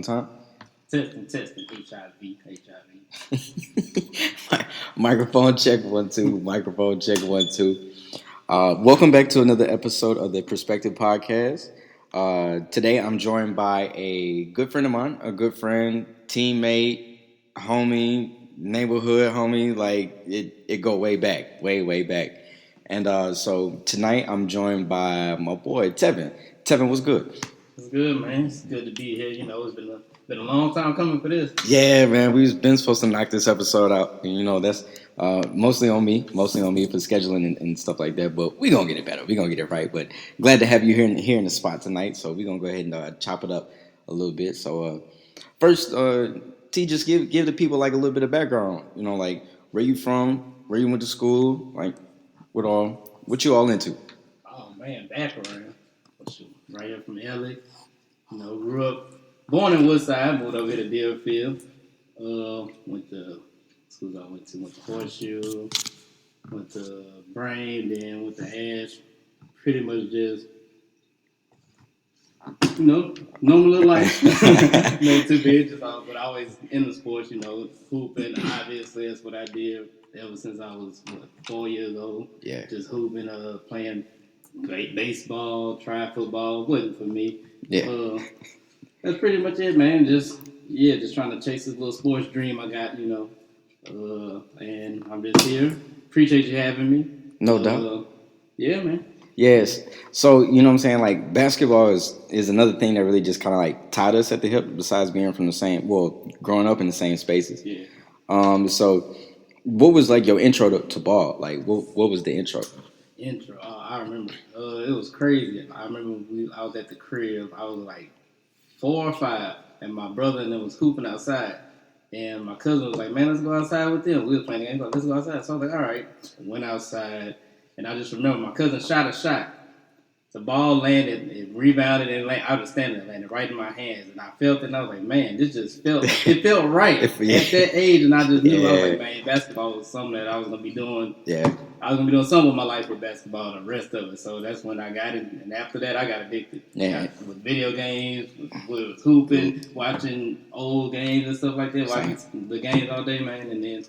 time. Testing, HIV. Microphone check 1 2. Microphone check 1 2. Welcome back to another episode of the Perspective Podcast. Today I'm joined by a good friend of mine, a good friend, teammate, homie, neighborhood homie. Like it go way back, way back. And so tonight I'm joined by my boy Tevin. Tevin, what's good? It's good, man. It's good to be here. You know, it's been a long time coming for this. Yeah, man. We've been supposed to knock this episode out. And, you know, that's mostly on me for scheduling and stuff like that. But we're going to get it better. We're going to get it right. But glad to have you here in the spot tonight. So we're going to go ahead and chop it up a little bit. So first, T, just give the people like a little bit of background. You know, like where you from, where you went to school, like what you all into. Oh, man, background. Right here from LA. You know, grew up, born in Woodside, moved over here to Deerfield. Went to schools I went to Horseshoe, went to Brain, then went to Ash. Pretty much just, you know, normal little life. Nothing too big, but always in the sports, you know, hooping. Obviously, that's what I did ever since I was 4 years old. Yeah. Just hooping, playing baseball, try football. Wasn't for me. Yeah. That's pretty much it, man. Just trying to chase this little sports dream I got, you know. And I'm just here. Appreciate you having me. No doubt. Yeah, man. Yes. So, you know what I'm saying? Like, basketball is another thing that really just kind of like tied us at the hip, besides being from growing up in the same spaces. Yeah. So what was like your intro to ball? Like, what was the intro? I remember. It was crazy. I remember I was at the crib. I was like 4 or 5, and my brother and them was hooping outside. And my cousin was like, "Man, let's go outside with them." We were playing the game. Let's go outside. So I was like, "All right." Went outside, and I just remember my cousin shot a shot. The ball landed, it rebounded, and I was standing there, landed right in my hands, and I felt it, and I was like, "Man, this just felt right at that age." And I just knew, I was like, "Man, basketball was something that I was gonna be doing." Yeah. I was gonna be doing something with my life with basketball, the rest of it. So that's when I got it, and after that, I got addicted. Yeah. With video games, with hooping, watching old games and stuff like that, watching the games all day, man, and then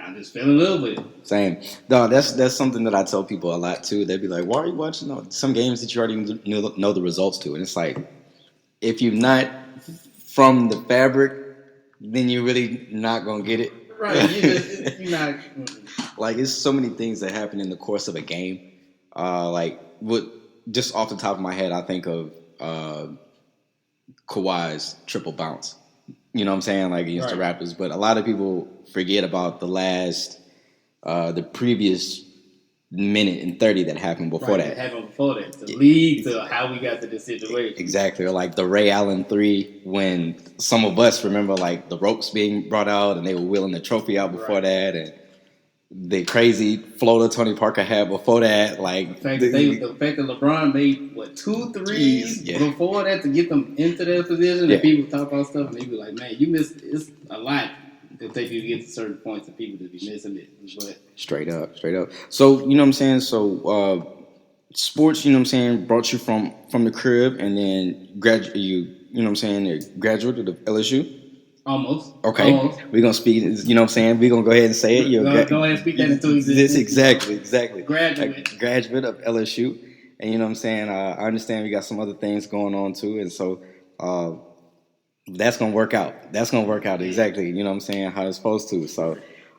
I just fell in love with it. Same. No, that's something that I tell people a lot too. They'd be like, "Why are you watching some games that you already know the results to?" And it's like, if you're not from the fabric, then you're really not gonna get it. Right. You're not. Like, it's so many things that happen in the course of a game. Just off the top of my head, I think of Kawhi's triple bounce. You know what I'm saying? Like against the Raptors. But a lot of people forget about the previous minute and 30 that happened before that. That happened before that. To lead to how we got to this situation. Exactly. Or like the Ray Allen 3, when some of us remember like the ropes being brought out and they were wheeling the trophy out before that, and the crazy floater Tony Parker had before that. Like the fact that LeBron made 2 threes before that to get them into that position, and people talk about stuff and they be like, "Man, you missed." It's a lot to take you to get to certain points and people to be missing it. But straight up. So you know what I'm saying. So sports, you know what I'm saying, brought you from the crib, and then you know what I'm saying, graduated of LSU. Almost. Okay. We're going to speak, you know what I'm saying? We're going to go ahead and say it. Go ahead and speak that into existence. Exactly. Graduate of LSU. And you know what I'm saying? I understand we got some other things going on too. And so that's going to work out. Exactly. You know what I'm saying? How it's supposed to. So,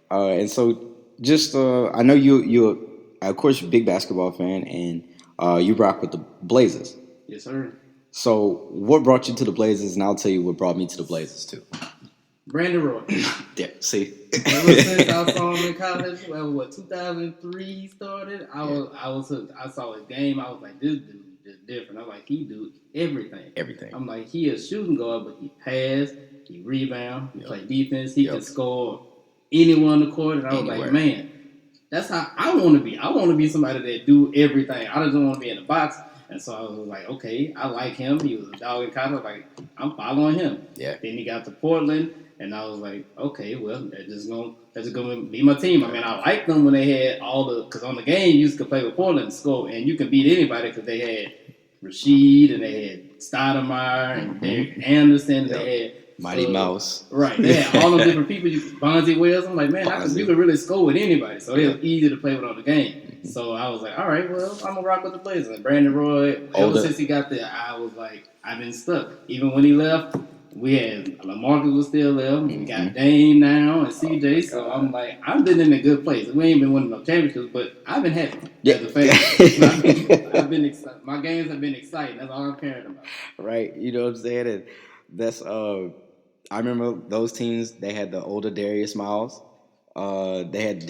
and so just, I know you're, of course, you're a big basketball fan, and you rock with the Blazers. Yes, sir. So, what brought you to the Blazers? And I'll tell you what brought me to the Blazers too. Brandon Roy. Yeah, see. Ever since I saw him in college, 2003 started, I saw his game. I was like, this dude is different. I'm like, he do everything. I'm like, he is shooting guard, but he pass, he rebound, he play defense, he can score anywhere on the court. And I was like, man, that's how I want to be. I want to be somebody that do everything. I just don't want to be in the box. And so I was like, okay, I like him. He was a dog in college. Like, I'm following him. Yeah. Then he got to Portland, and I was like, okay, well, that's just gonna be my team. I mean, I liked them when they had because on the game you could play with Portland and score, and you can beat anybody because they had Rasheed and they had Stoudemire and Derek Anderson. They had Mighty Mouse. Right. They had all those different people. Bonzi Wells. I'm like, man, you could really score with anybody. So it was easy to play with on the game. Mm-hmm. So I was like, all right, well, I'm gonna rock with the Blazers. And Brandon Roy, ever since he got there, I was like, I've been stuck. Even when he left, we had LaMarcus was still there. Mm-hmm. We got Dame now and CJ. So I'm like, I've been in a good place. We ain't been winning no championships, but I've been happy as a fan. I've been excited. My games have been exciting. That's all I'm caring about. Right. You know what I'm saying? And that's I remember those teams. They had the older Darius Miles. They had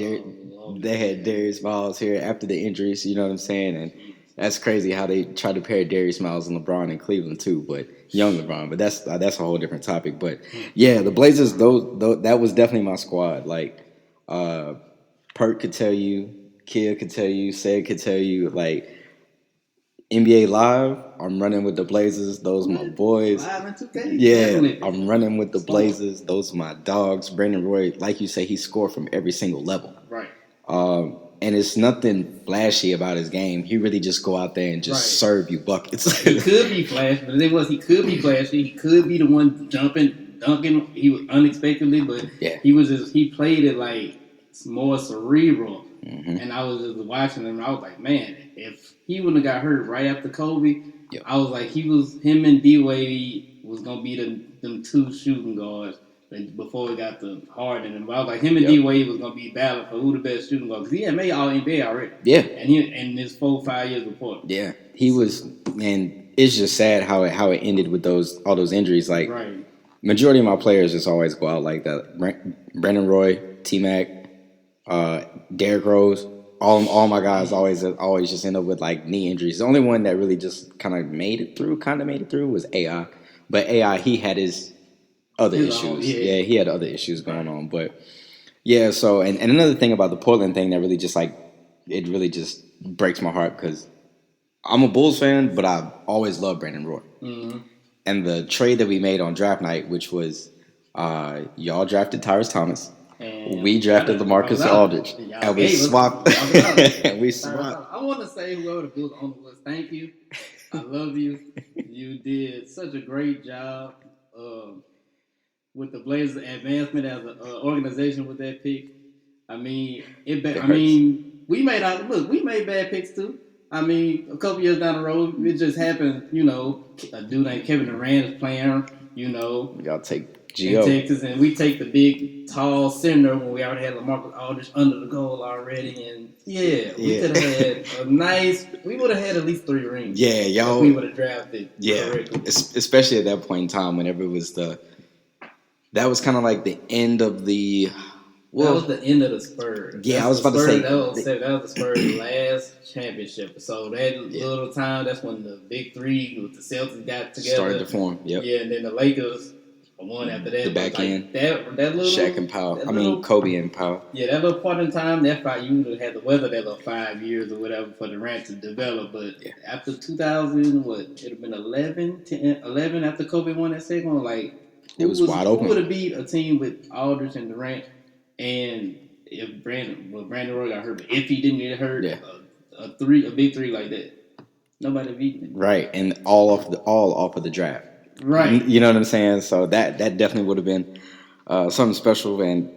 Darius Miles here after the injuries. You know what I'm saying? And that's crazy how they tried to pair Darius Miles and LeBron in Cleveland too, but young LeBron. But that's a whole different topic. But yeah, the Blazers. Those that was definitely my squad. Like Perk could tell you, Kia could tell you, Said could tell you, like. NBA Live, I'm running with the Blazers. Those are my boys. Live and 2K. Yeah, Definitely. I'm running with the Blazers. Those are my dogs. Brandon Roy, like you say, he scored from every single level. Right. And it's nothing flashy about his game. He really just go out there and just serve you buckets. He could be flashy, but he could be flashy. He could be the one dunking. He was unexpectedly, but he played it like more cerebral. Mm-hmm. And I was just watching him, and I was like, man, if he wouldn't have got hurt right after Kobe, I was like, him and D-Wade was going to be them two shooting guards before we got the Harden. And I was like, him and D-Wade was going to be battling for who the best shooting guard, because he had made All-NBA already. Yeah. And his 4-5 years before. Yeah. He was, and it's just sad how it ended with all those injuries. Like, majority of my players just always go out like that. Brandon Roy, T-Mac, Derrick Rose, all my guys always just end up with like knee injuries. The only one that really just kind of made it through was AI. But AI, he had his other issues. He had other issues going on. But yeah, so and another thing about the Portland thing that really just like it really just breaks my heart, because I'm a Bulls fan, but I've always loved Brandon Roy. Mm-hmm. And the trade that we made on draft night, which was y'all drafted Tyrese Thomas. And we drafted LaMarcus Aldridge, and we swapped. I want to say whoever the Bulls owner was, thank you. I love you. You did such a great job with the Blazers' advancement as an organization with that pick. I mean, we made bad picks too. I mean, a couple years down the road, it just happened. You know, a dude named Kevin Durant is playing. You know, y'all take Gio. In Texas, and we take the big, tall center when we already had LaMarcus Aldridge under the goal already, and we could have had we would have had at least 3 rings. Yeah, y'all. If we would have drafted. correctly. Especially at that point in time, whenever it was that was kind of like the end of the. Well, that was the end of the Spurs. Yeah, I was about to say that was the Spurs' last championship. So that little time, that's when the big three with the Celtics got together, started to form. Yep. Yeah, and then the Lakers. One after that, the back end, that little Shaq and Powell. Kobe and Powell. Yeah, that little part in time, that fight you would have had to weather that little 5 years or whatever for Durant to develop. But after 2000, it'd have been 11 after Kobe won that second one. Like it was wide open. Who would have beat a team with Aldridge and Durant? And if Brandon Roy got hurt, but if he didn't get hurt, a big three like that, nobody beat him. Right, and all off of the draft. Right. You know what I'm saying? So that definitely would have been something special, and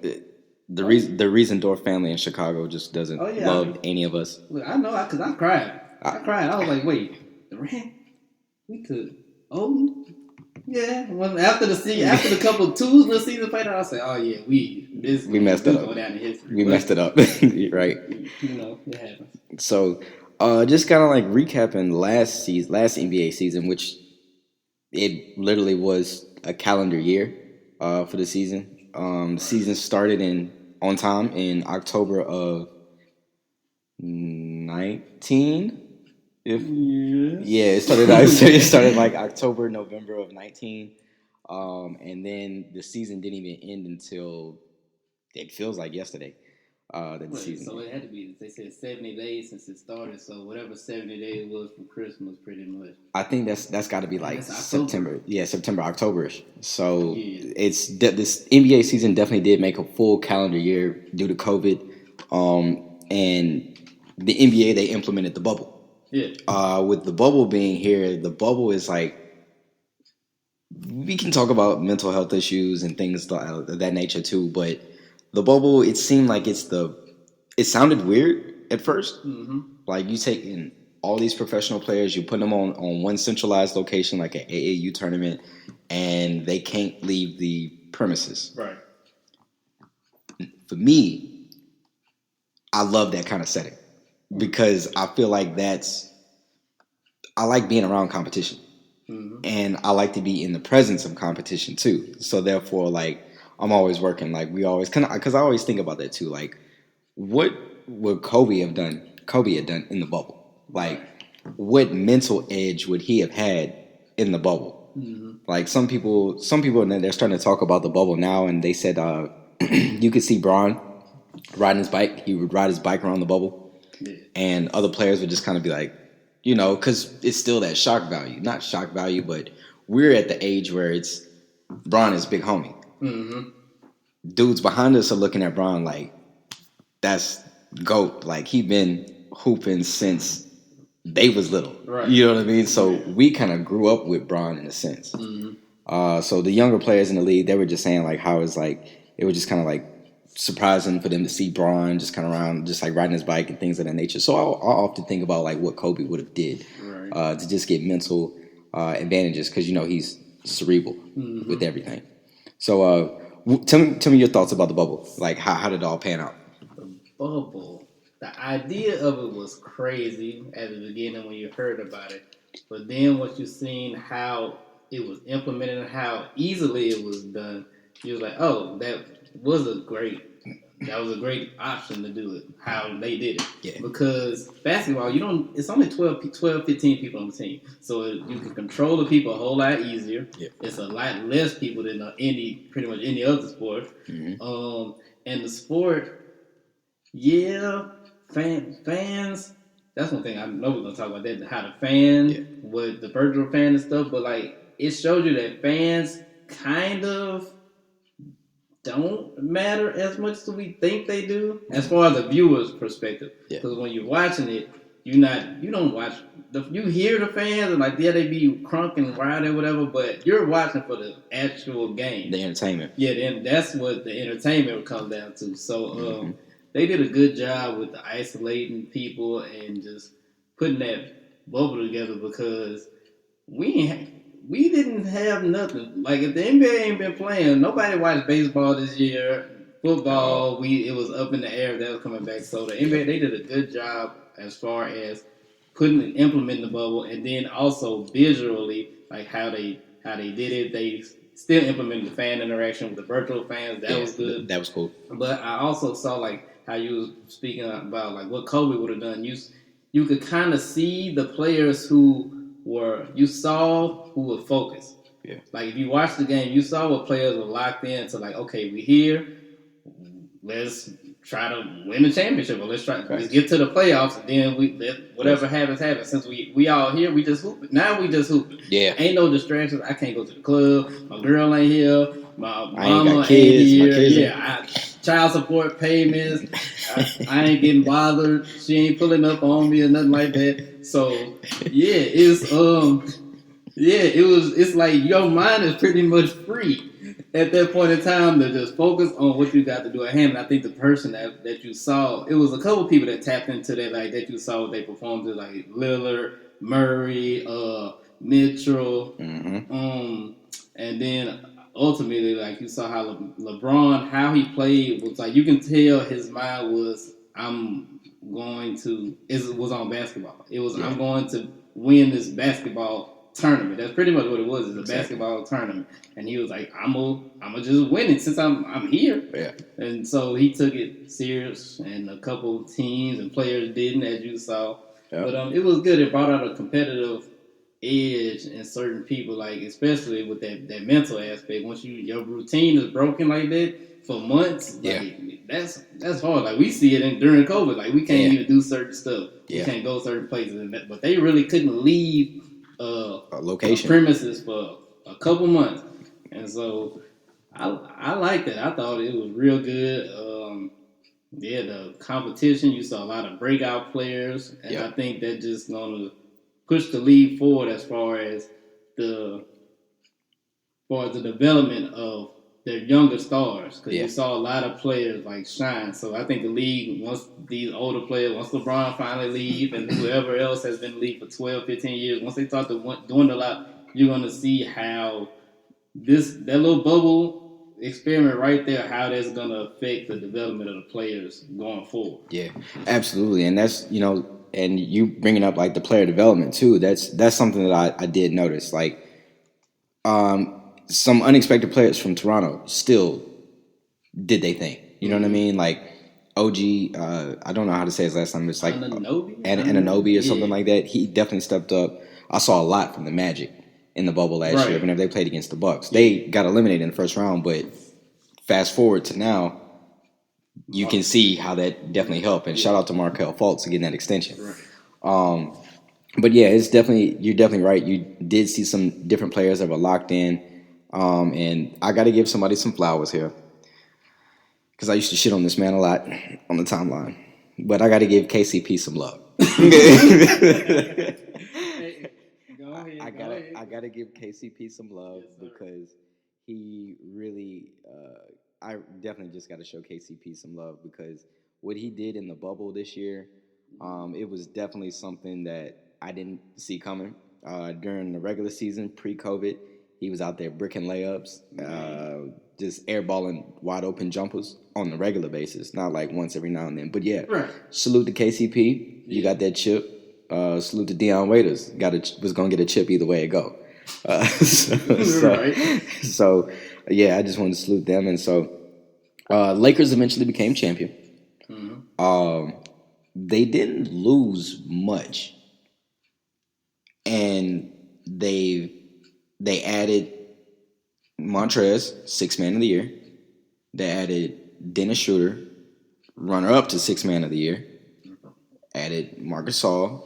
the Riesendorf family in Chicago just doesn't love any of us. Look, I know, because I cried. I cried. I was like, wait, Durant? We could. Oh, yeah. Well, after the couple of twos the season played out, I said, oh, yeah, we messed it up. Go down in history. We messed it up. Right. You know, it happens. So just kind of like recapping last NBA season, which it literally was a calendar year for the season. The season started on time in October of 19. It started like October, November of 19, and then the season didn't even end until it feels like yesterday. The season. So it had to be. They said 70 days since it started. So whatever 70 days was from Christmas, pretty much. I think that's got to be like September. Yeah, September, Octoberish. So it's this NBA season definitely did make a full calendar year due to COVID. And the NBA, they implemented the bubble. Yeah. With the bubble being here, the bubble is like we can talk about mental health issues and things of that nature too. But the bubble, it seemed like it sounded weird at 1st. Mm-hmm. Like you take in all these professional players, you put them on one centralized location, like an AAU tournament, and they can't leave the premises. Right. For me, I love that kind of setting because I feel like I like being around competition. Mm-hmm. And I like to be in the presence of competition too. So therefore, like I'm always working. Like we always, because I always think about that too. Like, what would Kobe have done? Kobe had done in the bubble. Like, what mental edge would he have had in the bubble? Mm-hmm. Like some people, they're starting to talk about the bubble now, and they said you could see Braun riding his bike. He would ride his bike around the bubble, and other players would just kind of be like, because it's still that shock value. Not shock value, but we're at the age where it's Braun is big homie. Mm-hmm. Dudes behind us are looking at Braun like, that's GOAT. Like, he been hooping since they was little. Right. You know what I mean? So we kind of grew up with Braun in a sense. Mm-hmm. So the younger players in the league, they were just saying like how it's like, it was just kind of like surprising for them to see Braun just kind of around, just like riding his bike and things of that nature. So I often think about like what Kobe would have did to just get mental advantages because he's cerebral with everything. So tell me your thoughts about the bubble. Like how did it all pan out? The bubble. The idea of it was crazy at the beginning when you heard about it, but then once you seen how it was implemented and how easily it was done, you was like, oh, that was a great option to do it, how they did it. Yeah. Because basketball, it's only 12, 15 people on the team. So you can control the people a whole lot easier. Yeah. It's a lot less people than pretty much any other sport. Mm-hmm. And the sport, fans, that's one thing I know we're going to talk about that, how the fan, with the virtual fan and stuff, but like, it shows you that fans kind of don't matter as much as we think they do, as far as the viewer's perspective. Because when you're watching it, you don't watch. You hear the fans and like, they be crunk and wild or whatever, but you're watching for the actual game, the entertainment. Yeah, then that's what the entertainment comes down to. So they did a good job with the isolating people and just putting that bubble together because we didn't have nothing. Like, if the NBA ain't been playing, nobody watched baseball this year. Football, it was up in the air. That was coming back. So the NBA, they did a good job as far as implementing the bubble, and then also visually, like how they did it. They still implemented the fan interaction with the virtual fans. That was good. That was cool. But I also saw like how you was speaking about like what Kobe would have done. You could kind of see the players who were focused. Yeah. Like if you watch the game, you saw what players were locked in to like, okay, we're here. Let's try to win the championship, or let's get to the playoffs, and then whatever happens. Since we all here, we just hooping. Now we just hooping. Yeah. Ain't no distractions. I can't go to the club. My girl ain't here. My mama ain't kids, here. Child support payments. I ain't getting bothered. She ain't pulling up on me or nothing like that. So it's like your mind is pretty much free at that point in time to just focus on what you got to do at hand. And I think the person that you saw, it was a couple people that tapped into that, like that you saw they performed to, like Lillard, Murray, Mitchell, and then ultimately, like you saw how LeBron, how he played was like, you can tell his mind was, it was on basketball. It was, I'm going to win this basketball tournament. That's pretty much what it was. It's a basketball tournament, and he was like, "I'm gonna just win it since I'm here." Yeah. And so he took it serious, and a couple teams and players didn't, as you saw. Yeah. But it was good. It brought out a competitive edge in certain people, like especially with that mental aspect. Once your routine is broken like that for months, like, that's hard. Like we see it during COVID. Like we can't even do certain stuff. We can't go certain places, but they really couldn't leave a location premises for a couple months, and so I liked it. I thought it was real good. The competition, you saw a lot of breakout players, and I think that just gonna push the league forward as far as the far as the development of their younger stars, because Yeah. you saw a lot of players like shine. So I think the league, once these older players, once LeBron finally leave and whoever else has been in the league for 12, 15 years, once they start to dwindle out, you're going to see how that little bubble experiment right there, how that's going to affect the development of the players going forward. Yeah, absolutely. And that's, and you bringing up like the player development too, that's something that I did notice. Like, some unexpected players from Toronto still did they thing. You know what I mean? Like OG, I don't know how to say his last name. It's like Anunoby or something like that. He definitely stepped up. I saw a lot from the Magic in the bubble last year whenever they played against the Bucks. They got eliminated in the first round, but fast forward to now, you can see how that definitely helped. And shout out to Markelle Fultz getting that extension. Right. But yeah, you're definitely right. You did see some different players that were locked in. And I got to give somebody some flowers here, because I used to shit on this man a lot on the timeline. But I got to give KCP some love. I gotta give KCP some love, because he really. I definitely just got to show KCP some love, because what he did in the bubble this year, it was definitely something that I didn't see coming. During the regular season, pre-COVID, he was out there bricking layups, just airballing wide open jumpers on a regular basis, not like once every now and then. But yeah, salute to KCP. You got that chip. Salute to Deion Waiters. Was gonna get a chip either way it go. So yeah, I just wanted to salute them. And so Lakers eventually became champion. Mm-hmm. They didn't lose much, and they added Montrez, sixth man of the year. They added Dennis Schroeder, runner up to sixth man of the year. Added Marc Gasol.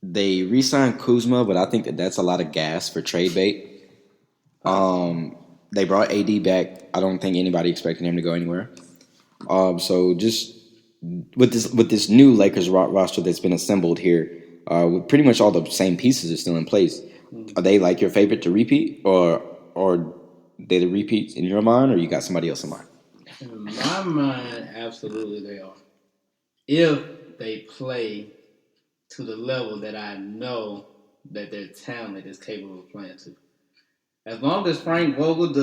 They re-signed Kuzma, but I think that's a lot of gas for trade bait. They brought AD back. I don't think anybody expected him to go anywhere. So just with this new Lakers roster that's been assembled here, with pretty much all the same pieces are still in place. Are they like your favorite to repeat, or they the repeats in your mind, or you got somebody else in mind? In my mind, absolutely they are. If they play to the level that I know that their talent is capable of playing to. As long as Frank Vogel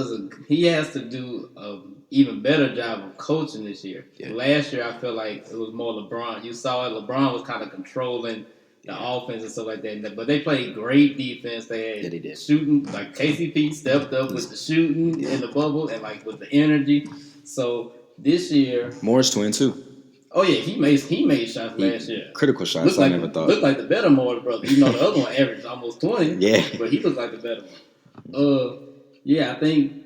he has to do an even better job of coaching this year. Yeah. Last year, I feel like it was more LeBron. You saw it, LeBron was kind of controlling the offense and stuff like that. But they played great defense. They had shooting, like KCP stepped up with the shooting in the bubble and like with the energy. So this year, Morris twin too. Oh yeah, he made shots last year. Critical shots. I never thought. Looked like the better Morris brother. You know, the other one averaged almost 20. Yeah, but he looked like the better one. Yeah, I think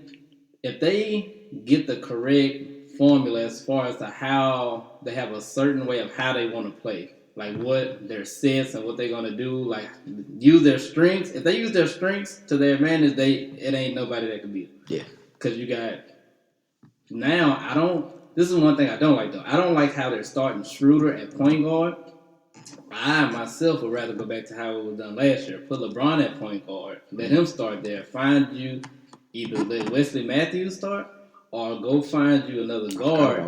if they get the correct formula as far as to how they have a certain way of how they want to play, like what their sets and what they're gonna do, like use their strengths. If they use their strengths to their advantage, it ain't nobody that can beat them. Yeah, because you got now. This is one thing I don't like, though. I don't like how they're starting Schroeder at point guard. I, myself, would rather go back to how it was done last year. Put LeBron at point guard. Let him start there. Find you either let Wesley Matthews start or go find you another guard.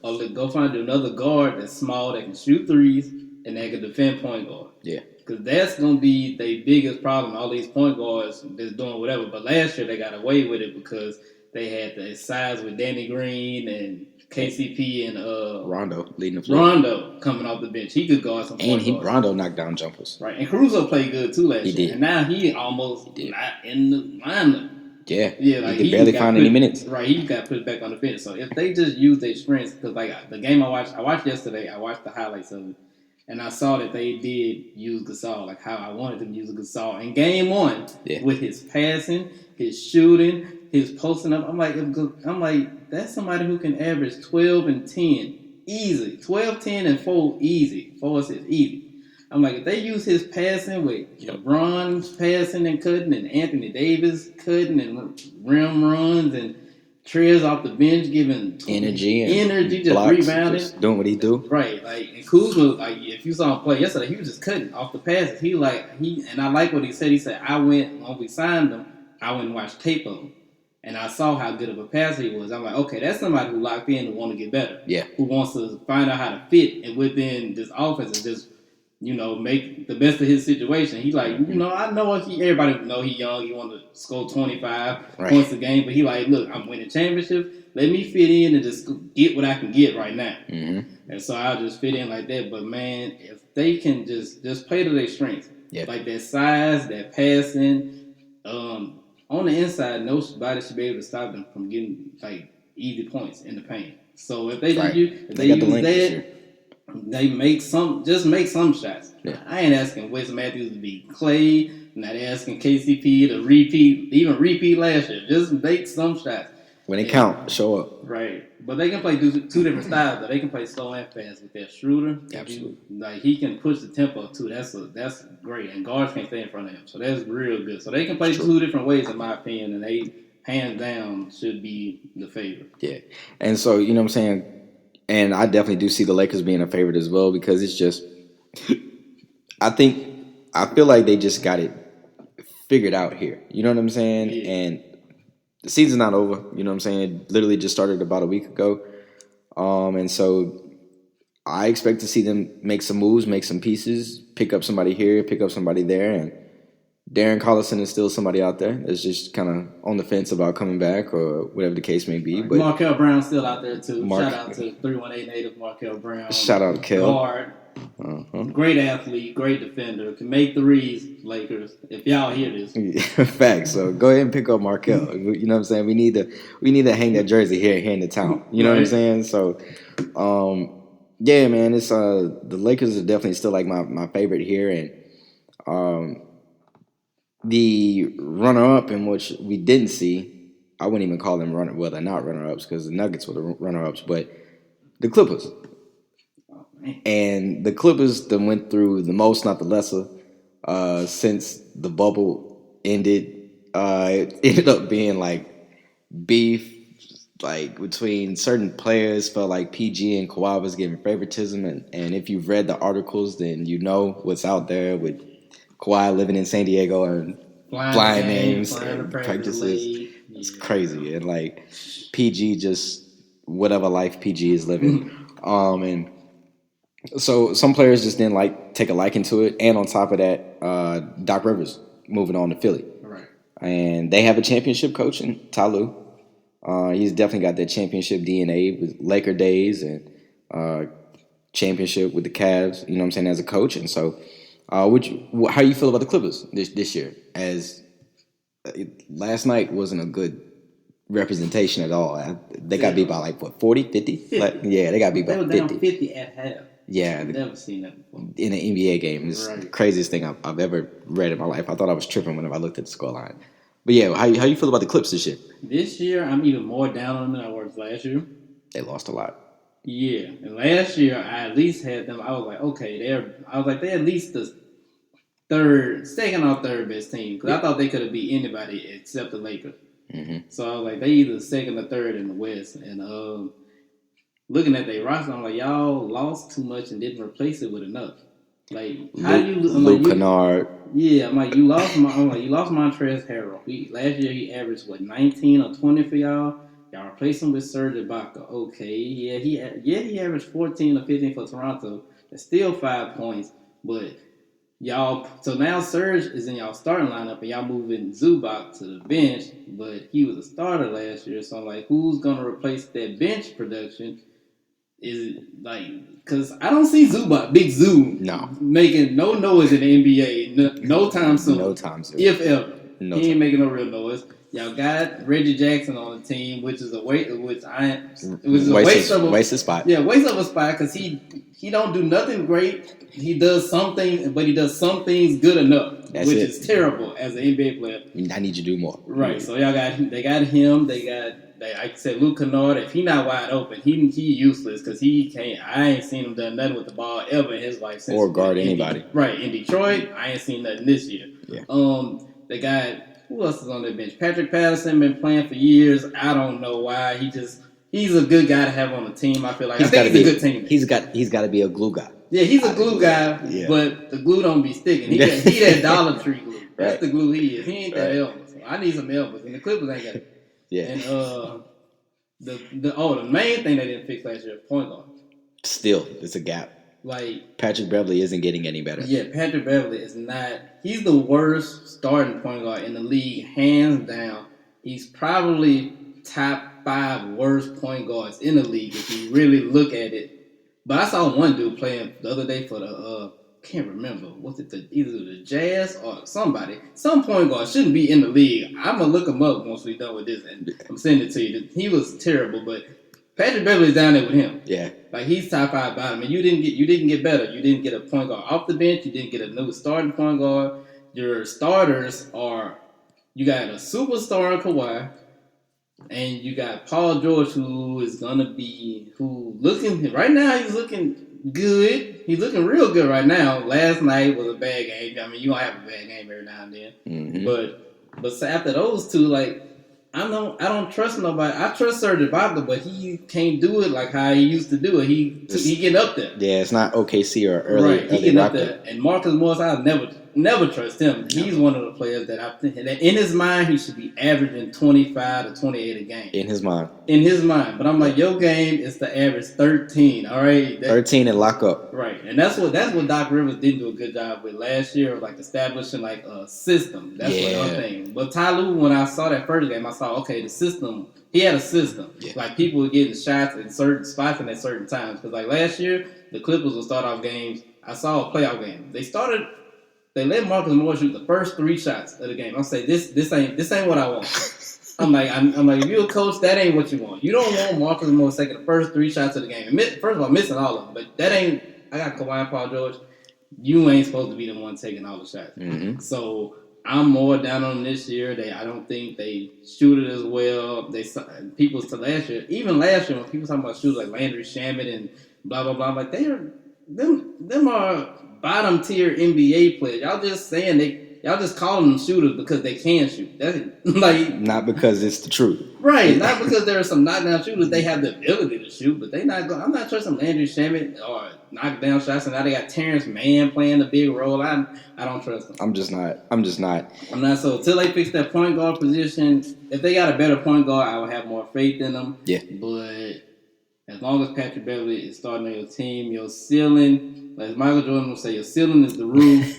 Or go find you another guard that's small, that can shoot threes, and that can defend point guard. Yeah. Because that's going to be their biggest problem. All these point guards that's doing whatever. But last year, they got away with it because they had the size with Danny Green and KCP and Rondo leading the floor. Rondo coming off the bench. He could guard some. And Rondo knocked down jumpers. Right. And Caruso played good too last year. Did. And now he almost not in the lineup. Yeah. Yeah, like he could barely find any minutes. Right. He got put back on the bench. So if they just use their strengths, because like the game I watched yesterday, I watched the highlights of it, and I saw that they did use Gasol, like how I wanted them to use Gasol in game one with his passing, his shooting, his posting up. I'm like, that's somebody who can average 12 and 10 easy. 12, 10, and 4 easy. 4 assists easy. I'm like, if they use his passing with LeBron's passing and cutting and Anthony Davis cutting and rim runs and Trez off the bench giving energy, just blocks, rebounding, just doing what he do. Right, like and Kuzma, like if you saw him play yesterday, he was just cutting off the passes. And I like what he said. He said, when we signed him, I went and watched tape of him. And I saw how good of a passer he was. I'm like, okay, that's somebody who locked in and want to get better. Yeah. Who wants to find out how to fit and within this offense and just, make the best of his situation. He's like, I know everybody know he's young. He want to score 25 points a game. But he like, look, I'm winning championships. Let me fit in and just get what I can get right now. Mm-hmm. And so I'll just fit in like that. But, man, if they can just play to their strengths, like that size, that passing, on the inside, nobody should be able to stop them from getting easy points in the paint. So if they use that, they make some shots. Yeah. I ain't asking Wes Matthews to be Clay. I'm not asking KCP to repeat last year. Just make some shots. When it counts, show up. Right. But they can play two different styles. Though. They can play slow and fast with that Schroeder. Absolutely. He can push the tempo too. That's great. And guards can't stay in front of him. So that's real good. So they can play two different ways, in my opinion. And they, hands down, should be the favorite. Yeah. And so, you know what I'm saying? And I definitely do see the Lakers being a favorite as well because it's just, I feel like they just got it figured out here. You know what I'm saying? Yeah. And the season's not over. You know what I'm saying? It literally just started about a week ago. And so I expect to see them make some moves, make some pieces, pick up somebody here, pick up somebody there. And Darren Collison is still somebody out there that's just kind of on the fence about coming back or whatever the case may be. But Markel Brown's still out there, too. Shout out to 318 native Markel Brown. Shout out to Kel. Guard. Great athlete, great defender, can make threes, Lakers. If y'all hear this, facts. So go ahead and pick up Markel. You know what I'm saying? We need to hang that jersey here in the town. You know what I'm saying? So, yeah, man, it's the Lakers are definitely still like my favorite here, and the runner up in which we didn't see, I wouldn't even call them they're not runner ups because the Nuggets were the runner ups, but the Clippers. And the Clippers that went through the most, not the lesser, since the bubble ended. It ended up being like beef, like between certain players. Felt like PG and Kawhi was giving favoritism, and if you've read the articles, then you know what's out there with Kawhi living in San Diego and flying names and practices. It's crazy, and like PG just whatever life PG is living, and. So some players just didn't take a liking to it, and on top of that, Doc Rivers moving on to Philly, right? And they have a championship coach in Ty Lue. He's definitely got that championship DNA with Laker days and championship with the Cavs. You know what I'm saying, as a coach, and so, how you feel about the Clippers this year? As last night wasn't a good representation at all. They got beat by 40, 50? Yeah, they got beat by 50. They were down 50 at half. Yeah, I've never seen that before. In an NBA game. It's the craziest thing I've ever read in my life. I thought I was tripping whenever I looked at the scoreline. But yeah, how you feel about the Clips this year? This year, I'm even more down on them than I was last year. They lost a lot. Yeah, and last year I at least had them. I was like, okay, they're at least the second or third best team because I thought they could have beat anybody except the Lakers. Mm-hmm. So I was like, they either second or third in the West, and looking at their roster, I'm like, y'all lost too much and didn't replace it with enough. Like, how do you Luke Kennard? Yeah, I'm like, you lost Montrezl Harrell. Last year he averaged 19 or 20 for y'all. Y'all replaced him with Serge Ibaka. Okay, yeah, he averaged 14 or 15 for Toronto. That's still 5 points, but y'all. So now Serge is in y'all starting lineup, and y'all moving Zubac to the bench, but he was a starter last year. So I'm like, who's gonna replace that bench production? Is it because I don't see Zubac, Big Zoo, making no noise in the NBA, no time soon. No time soon. If ever. He ain't making no real noise. Y'all got Reggie Jackson on the team, which is a waste of a spot. Yeah, waste of a spot because he don't do nothing great. He does something, but he does some things good enough, which is terrible as an NBA player. I need you to do more. Right. So they got him. Like I said, Luke Kennard, if he not wide open, he useless because he can't. I ain't seen him done nothing with the ball ever in his life since. Or guard anybody. Right. In Detroit, I ain't seen nothing this year. Yeah. They got, who else is on their bench? Patrick Patterson been playing for years. I don't know why. He's a good guy to have on the team. I feel like he's a good team. He's got to be a glue guy. Yeah, he's a glue guy, but the glue don't be sticking. He that Dollar Tree glue. That's the glue he is. He ain't that else. I need some elbows, and the Clippers ain't got it. Yeah. And the main thing they didn't fix last year, point guard. Still, it's a gap. Like Patrick Beverley isn't getting any better. Yeah, Patrick Beverley is not. He's the worst starting point guard in the league, hands down. He's probably top 5 worst point guards in the league if you really look at it. But I saw one dude playing the other day for the can't remember. Was it either the Jazz or somebody? Some point guard shouldn't be in the league. I'm gonna look him up once we're done with this, and I'm sending it to you. He was terrible, but Patrick Beverly's down there with him. Yeah, like he's top 5 bottom, and you didn't get better. You didn't get a point guard off the bench. You didn't get a new starting point guard. Your starters are you got a superstar in Kawhi. And you got Paul George, who is gonna be right now. He's looking good. He's looking real good right now. Last night was a bad game. I mean, you gonna have a bad game every now and then. Mm-hmm. But so after those two, like I don't trust nobody. I trust Serge Ibaka, but he can't do it like how he used to do it. He getting up there. Yeah, it's not OKC or early. Right, he getting up there. And Marcus Morris, I'll never trust him. He's one of the players that I think that in his mind he should be averaging 25 to 28 a game. In his mind. But I'm like, your game is to average 13. All right, 13 and lock up. Right, and that's what Doc Rivers didn't do a good job with last year, like establishing like a system. That's what I'm thinking. But Ty Lue, when I saw that first game, I saw the system. He had a system. Yeah. Like people were getting shots in certain spots and at certain times. Because like last year, the Clippers would start off games. I saw a playoff game. They let Marcus Morris shoot the first 3 shots of the game. I say this ain't what I want. I'm like if you're a coach, that ain't what you want. You don't want Marcus Morris taking the first 3 shots of the game. First of all, missing all of them. But that ain't. I got Kawhi and Paul George. You ain't supposed to be the one taking all the shots. Mm-hmm. So I'm more down on this year. I don't think they shoot it as well. People to last year, even last year when people talking about shooters like Landry Shamet and blah blah blah, like them are bottom tier NBA players. Y'all just saying y'all just calling them shooters because they can shoot. That's like not because it's the truth. Right. Not because there are some knockdown shooters. They have the ability to shoot, but I'm not trusting Landry Shamet or knockdown shots. And now they got Terrence Mann playing a big role. I don't trust them. I'm just not. I'm not. So until they fix that point guard position, if they got a better point guard, I would have more faith in them. Yeah. But as long as Patrick Beverley is starting on your team, your ceiling, as Michael Jordan would say, your ceiling is the roof.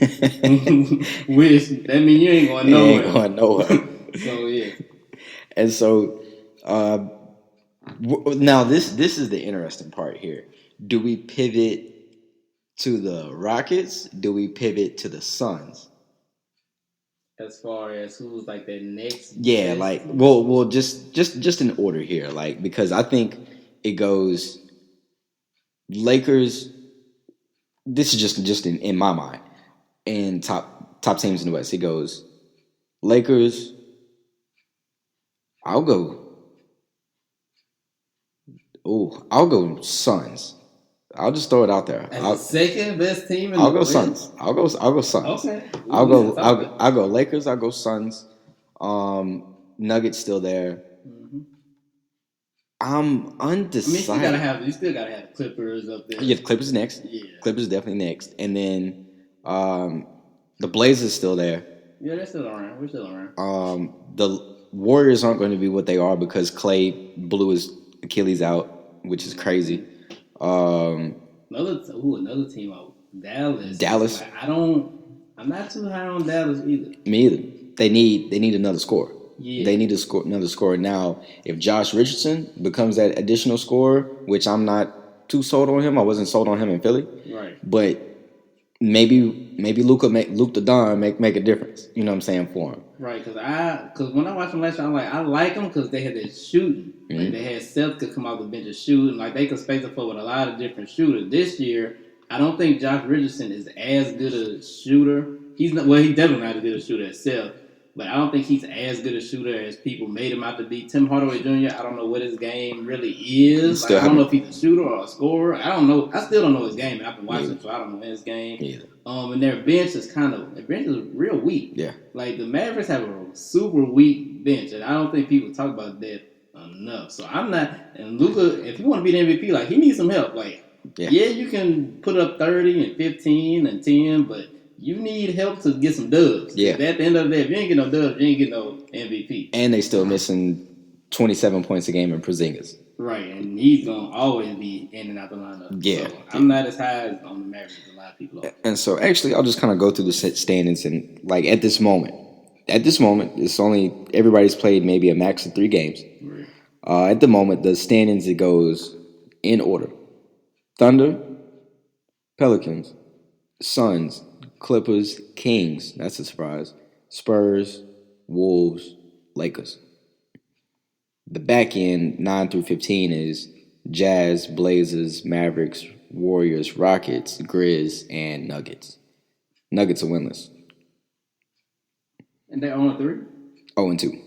Which that means you ain't going nowhere. So yeah. And so now this is the interesting part here. Do we pivot to the Rockets? Do we pivot to the Suns? As far as who's like that next? Yeah, like well, just in order here, like because I think it goes Lakers. This is just in my mind, and top teams in the West. It goes Lakers. I'll go Suns. I'll just throw it out there. As the second best team in I'll the go West? Suns. I'll go Suns. Okay. I'll go Lakers. I'll go Suns. Nuggets still there. Mm-hmm. I'm undecided. You still gotta have Clippers up there. Yeah, the Clippers next. Yeah. Clippers definitely next. And then the Blazers still there. Yeah, they're still around. We're still around. The Warriors aren't going to be what they are because Clay blew his Achilles out, which is crazy. Another team out. Dallas. Like, I'm not too high on Dallas either. Me either. They need another scorer. Yeah. They need another scorer. Now, if Josh Richardson becomes that additional scorer, which I'm not too sold on him. I wasn't sold on him in Philly. Right. But maybe Luke the Don make a difference. You know what I'm saying, for him. Right, because when I watched them last year, I'm like, I like them because they had that shooting. Mm-hmm. Like they had Seth could come off the bench and shoot, and like they could space the floor with a lot of different shooters. This year, I don't think Josh Richardson is as good a shooter. He's definitely not as good a shooter as Seth, but I don't think he's as good a shooter as people made him out to be. Tim Hardaway Jr., I don't know what his game really is. Like, I don't know if he's a shooter or a scorer. I don't know. I still don't know his game, and I've been watching, so I don't know his game. Either. And their bench is real weak. Yeah. Like the Mavericks have a super weak bench, and I don't think people talk about that enough. So I'm not. And Luka, if you want to be the MVP, like he needs some help. Like, yeah, you can put up 30 and 15 and 10, but you need help to get some dubs. Yeah. At the end of the day, if you ain't get no dubs, you ain't get no MVP. And they still missing 27 points a game in Porzingis. Right, and he's gonna always be in and out the lineup. Yeah, so I'm not as high as on the Mavericks as a lot of people are. And so, actually, I'll just kind of go through the standings and like at this moment, it's only everybody's played maybe a max of 3 games. Right. At the moment, the standings it goes in order: Thunder, Pelicans, Suns, Clippers, Kings. That's a surprise. Spurs, Wolves, Lakers. The back end 9 through 15 is Jazz, Blazers, Mavericks, Warriors, Rockets, Grizz, and Nuggets. Nuggets are winless. And they're 0-3? 0-2.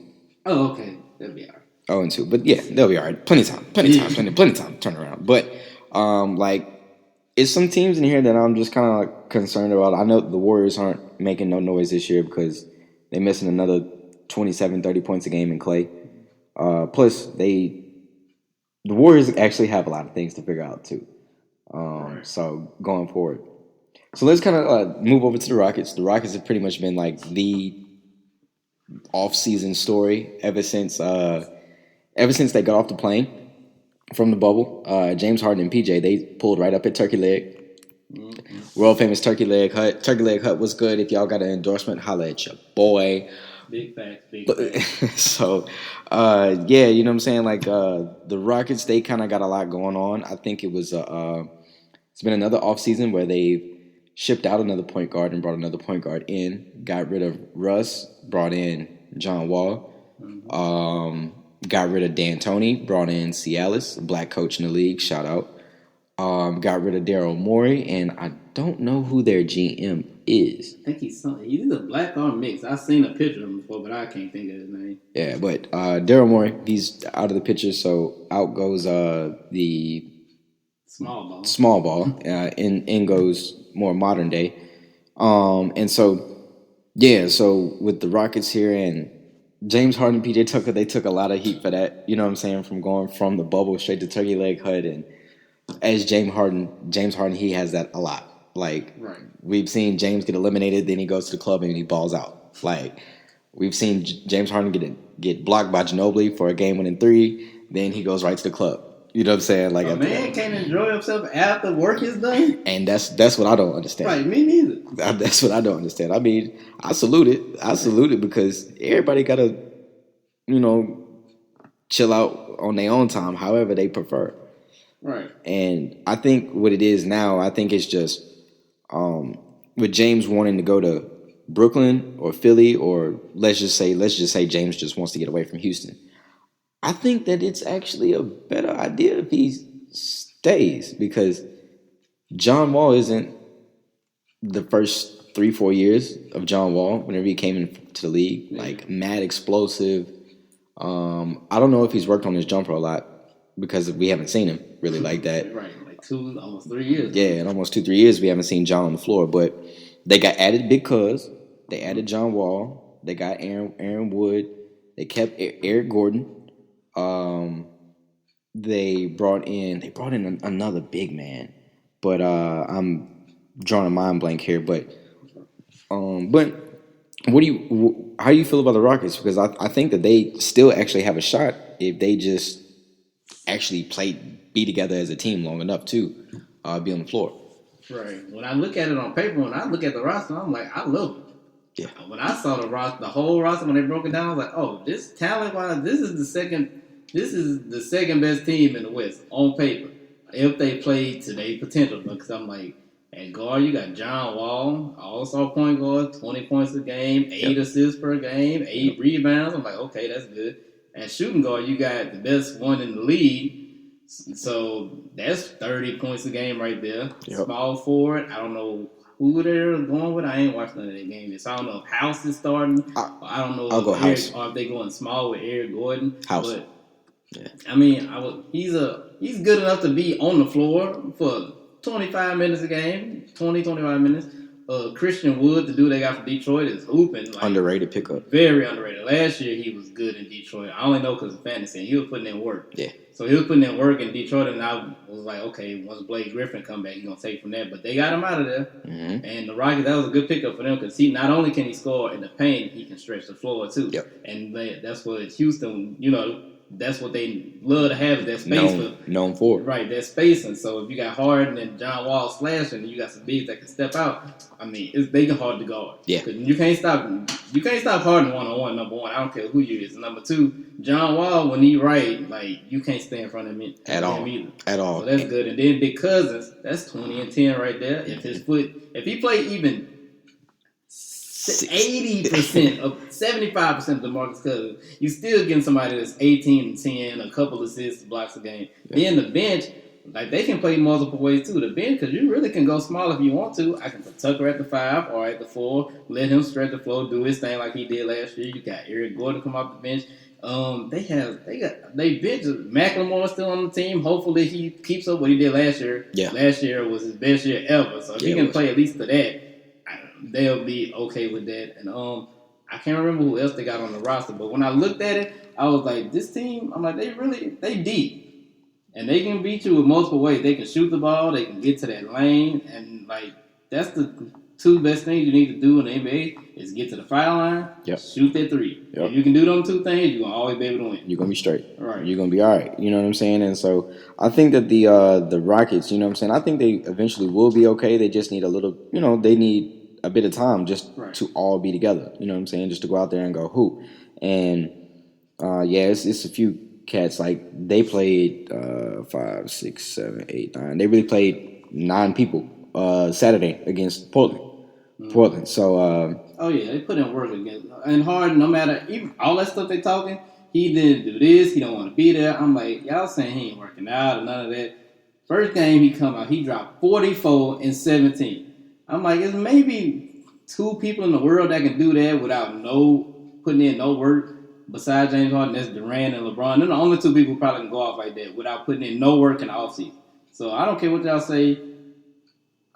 Oh, okay. They'll be all right. 0-2. But yeah, they'll be all right. Plenty of time to turn around. But it's some teams in here that I'm just kind of like concerned about. I know the Warriors aren't making no noise this year because they're missing another 27, 30 points a game in Clay. Plus, the Warriors actually have a lot of things to figure out too. So going forward, so let's kind of move over to the Rockets. The Rockets have pretty much been like the off-season story ever since they got off the plane from the bubble. James Harden and PJ, they pulled right up at Turkey Leg. Mm-hmm. World famous Turkey Leg Hut. Turkey Leg Hut was good. If y'all got an endorsement, holla at your boy. Big facts. So, yeah, you know what I'm saying? Like, the Rockets, they kind of got a lot going on. I think it's been another offseason where they shipped out another point guard and brought another point guard in, got rid of Russ, brought in John Wall, got rid of D'Antoni, brought in Cialis, black coach in the league, shout out. Got rid of Daryl Morey, and I don't know who their GM is. I think he's a black or mix. I've seen a picture of him before, but I can't think of his name. Yeah, but Daryl Morey, he's out of the picture, so out goes the small ball. In goes more modern day. And so, yeah, so with the Rockets here and James Harden and PJ Tucker, they took a lot of heat for that. You know what I'm saying? From going from the bubble straight to Turkey Leg Hut, and as James Harden, he has that a lot. Like, right. We've seen James get eliminated, then he goes to the club and he balls out. Like, we've seen James Harden get blocked by Ginobili for a game-winning 3, then he goes right to the club. You know what I'm saying? Like, a man can't enjoy himself after work is done. And that's what I don't understand. Right, me neither. That's what I don't understand. I mean, I salute it because everybody gotta, chill out on their own time, however they prefer. Right. And I think what it is now, I think it's just with James wanting to go to Brooklyn or Philly, or let's just say James just wants to get away from Houston. I think that it's actually a better idea if he stays, because John Wall isn't the first 3-4 years of John Wall whenever he came into the league, like mad explosive. I don't know if he's worked on his jumper a lot because we haven't seen him really like that. Right, like almost 3 years. Yeah, in almost 2-3 years we haven't seen John on the floor, but they got added Big Cuz, they added John Wall, they got Aaron Wood, they kept Eric Gordon. They brought in another big man, but I'm drawing a mind blank here. But how do you feel about the Rockets? Because I think that they still actually have a shot if they just actually be together as a team long enough to be on the floor. Right. When I look at it on paper, when I look at the roster, I'm like, I love it. Yeah. When I saw the whole roster, when they broke it down, I was like, oh, this talent-wise, this is the second best team in the West on paper if they played to their potential. Because I'm like, at guard, you got John Wall, all-star point guard, 20 points a game, 8 assists per game, 8 rebounds. I'm like, okay, that's good. At shooting guard, you got the best one in the league. So that's 30 points a game right there. Yep. Small forward, I don't know who they're going with. I ain't watched none of that game. So I don't know if House is starting. I don't know if they going small with Eric Gordon. House. But, yeah. I mean, he's good enough to be on the floor for 25 minutes a game, 20, 25 minutes. Christian Wood, the dude they got from Detroit, is hooping. Like, underrated pickup. Very underrated. Last year he was good in Detroit. I only know because of fantasy. And he was putting in work. Yeah. So he was putting in work in Detroit, and I was like, okay, once Blake Griffin come back, he's gonna take from that. But they got him out of there, and the Rockets, that was a good pickup for them because he not only can he score in the paint, he can stretch the floor too. Yep. And that's what Houston, that's what they love to have, is that space known for. Right, that spacing. So if you got Harden and John Wall slashing, and you got some bigs that can step out, I mean, they can hard to guard. Yeah. You can't stop Harden 1-on-1, number one. I don't care who you is. Number two, John Wall, when he right, like, you can't stay in front of him at all. either. At all. So that's good. And then Big Cousins, that's 20 and 10 right there. If he played even 80% of 75% of DeMarcus Cousins, you still getting somebody that's 18 and 10, a couple assists, blocks a game. Yeah. Then the bench, like, they can play multiple ways too. The bench, because you really can go small if you want to. I can put Tucker at the 5 or at the 4, let him stretch the floor, do his thing like he did last year. You got Eric Gordon come off the bench. They bench. McLemore still on the team. Hopefully he keeps up what he did last year. Yeah. Last year was his best year ever. So if he can play at least to that, they'll be okay with that. And I can't remember who else they got on the roster, but when I looked at it, I was like, this team, I'm like, they deep. And they can beat you with multiple ways. They can shoot the ball, they can get to that lane, and like that's the two best things you need to do in the NBA is get to the foul line, shoot that three. Yep. If you can do them two things, you're gonna always be able to win. You're gonna be straight. Right. You're gonna be all right. You know what I'm saying? And so I think that the Rockets, you know what I'm saying, I think they eventually will be okay. They just need a little, they need a bit of time just to all be together. You know what I'm saying? Just to go out there and go hoop. And it's a few cats. Like, they played 5, 6, 7, 8, 9. They really played 9 people Saturday against Portland. Portland. So they put in work against and Harden. No matter even all that stuff they talking, he didn't do this. He don't want to be there. I'm like, y'all saying he ain't working out or none of that. First game he come out, he dropped 44 and 17. I'm like, it's maybe 2 people in the world that can do that without putting in no work besides James Harden. That's Durant and LeBron. They're the only 2 people who probably can go off like that without putting in no work in the offseason. So I don't care what y'all say.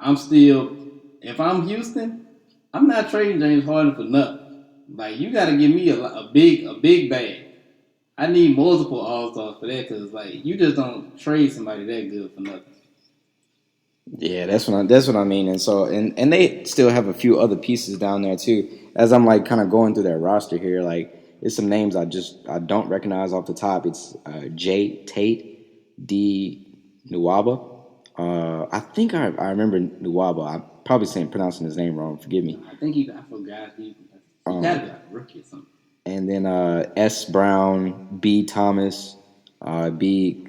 If I'm Houston, I'm not trading James Harden for nothing. Like, you got to give me a big bag. I need multiple All-Stars for that because, like, you just don't trade somebody that good for nothing. Yeah, that's what I mean. And so and they still have a few other pieces down there too. As I'm like kind of going through their roster here, like, it's some names I don't recognize off the top. It's J. Tate, D. Nwaba. I think I remember Nwaba. I'm probably pronouncing his name wrong. Forgive me. I think I forgot. He got to be like a rookie or something. And then S. Brown, B. Thomas, B.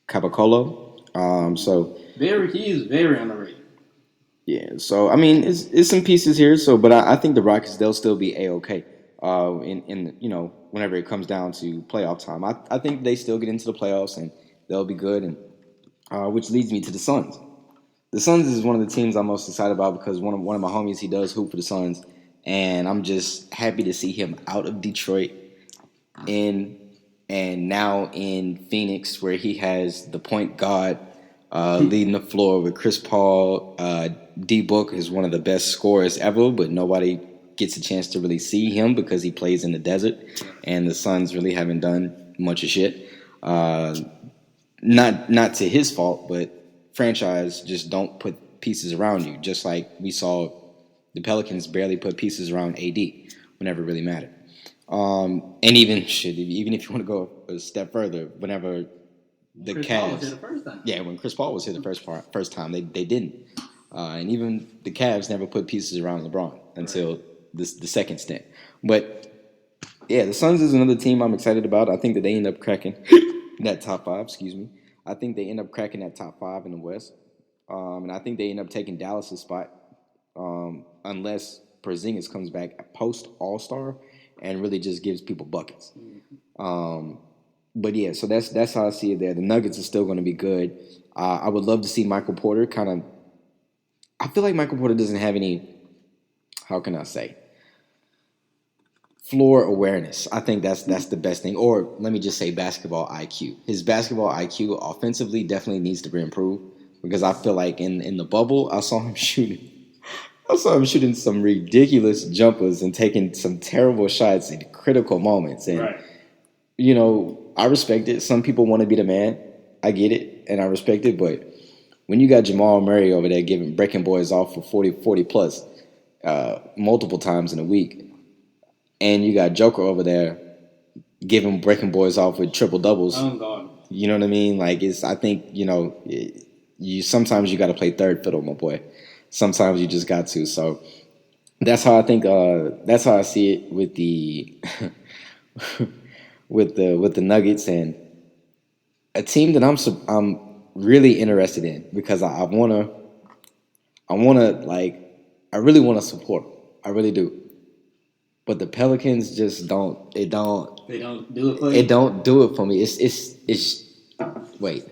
Capicolo. He is very underrated. Yeah, so I mean, it's some pieces here. So, but I think the Rockets, they'll still be a-okay. In whenever it comes down to playoff time, I think they still get into the playoffs and they'll be good. And which leads me to the Suns. The Suns is one of the teams I'm most excited about because one of my homies, he does hoop for the Suns, and I'm just happy to see him out of Detroit and now in Phoenix, where he has the point guard leading the floor with Chris Paul. D-Book is one of the best scorers ever, but nobody gets a chance to really see him because he plays in the desert, and the Suns really haven't done much of shit. Not to his fault, but franchise just don't put pieces around you. Just like we saw the Pelicans barely put pieces around AD whenever it really mattered. And even if you want to go a step further, whenever the Chris Cavs, Paul was here the first time. When Chris Paul was here the first time, they didn't. And even the Cavs never put pieces around LeBron until the second stint. But yeah, the Suns is another team I'm excited about. I think that they end up cracking that top 5. Excuse me. I think they end up cracking that top 5 in the West, and I think they end up taking Dallas' spot unless Porzingis comes back post All-Star and really just gives people buckets. But yeah, so that's how I see it there. The Nuggets are still going to be good. I would love to see Michael Porter I feel like Michael Porter doesn't have any, how can I say, floor awareness. I think that's the best thing. Or let me just say basketball IQ. His basketball IQ offensively definitely needs to be improved because I feel like in the bubble, I saw him shooting I saw him shooting some ridiculous jumpers and taking some terrible shots in critical moments. And, Right. you know, I respect it. Some people want to be the man. I get it, and I respect it. But when you got Jamal Murray over there breaking boys off for 40 plus multiple times in a week, and you got Joker over there breaking boys off with triple doubles. You know what I mean? Like I think you sometimes you got to play third fiddle, my boy. Sometimes you just got to. So that's how I think. That's how I see it with the with the Nuggets, and a team that I'm really interested in because I really want to support. I really do. But the Pelicans just don't. They don't do it for you. It don't do it for me. It's wait.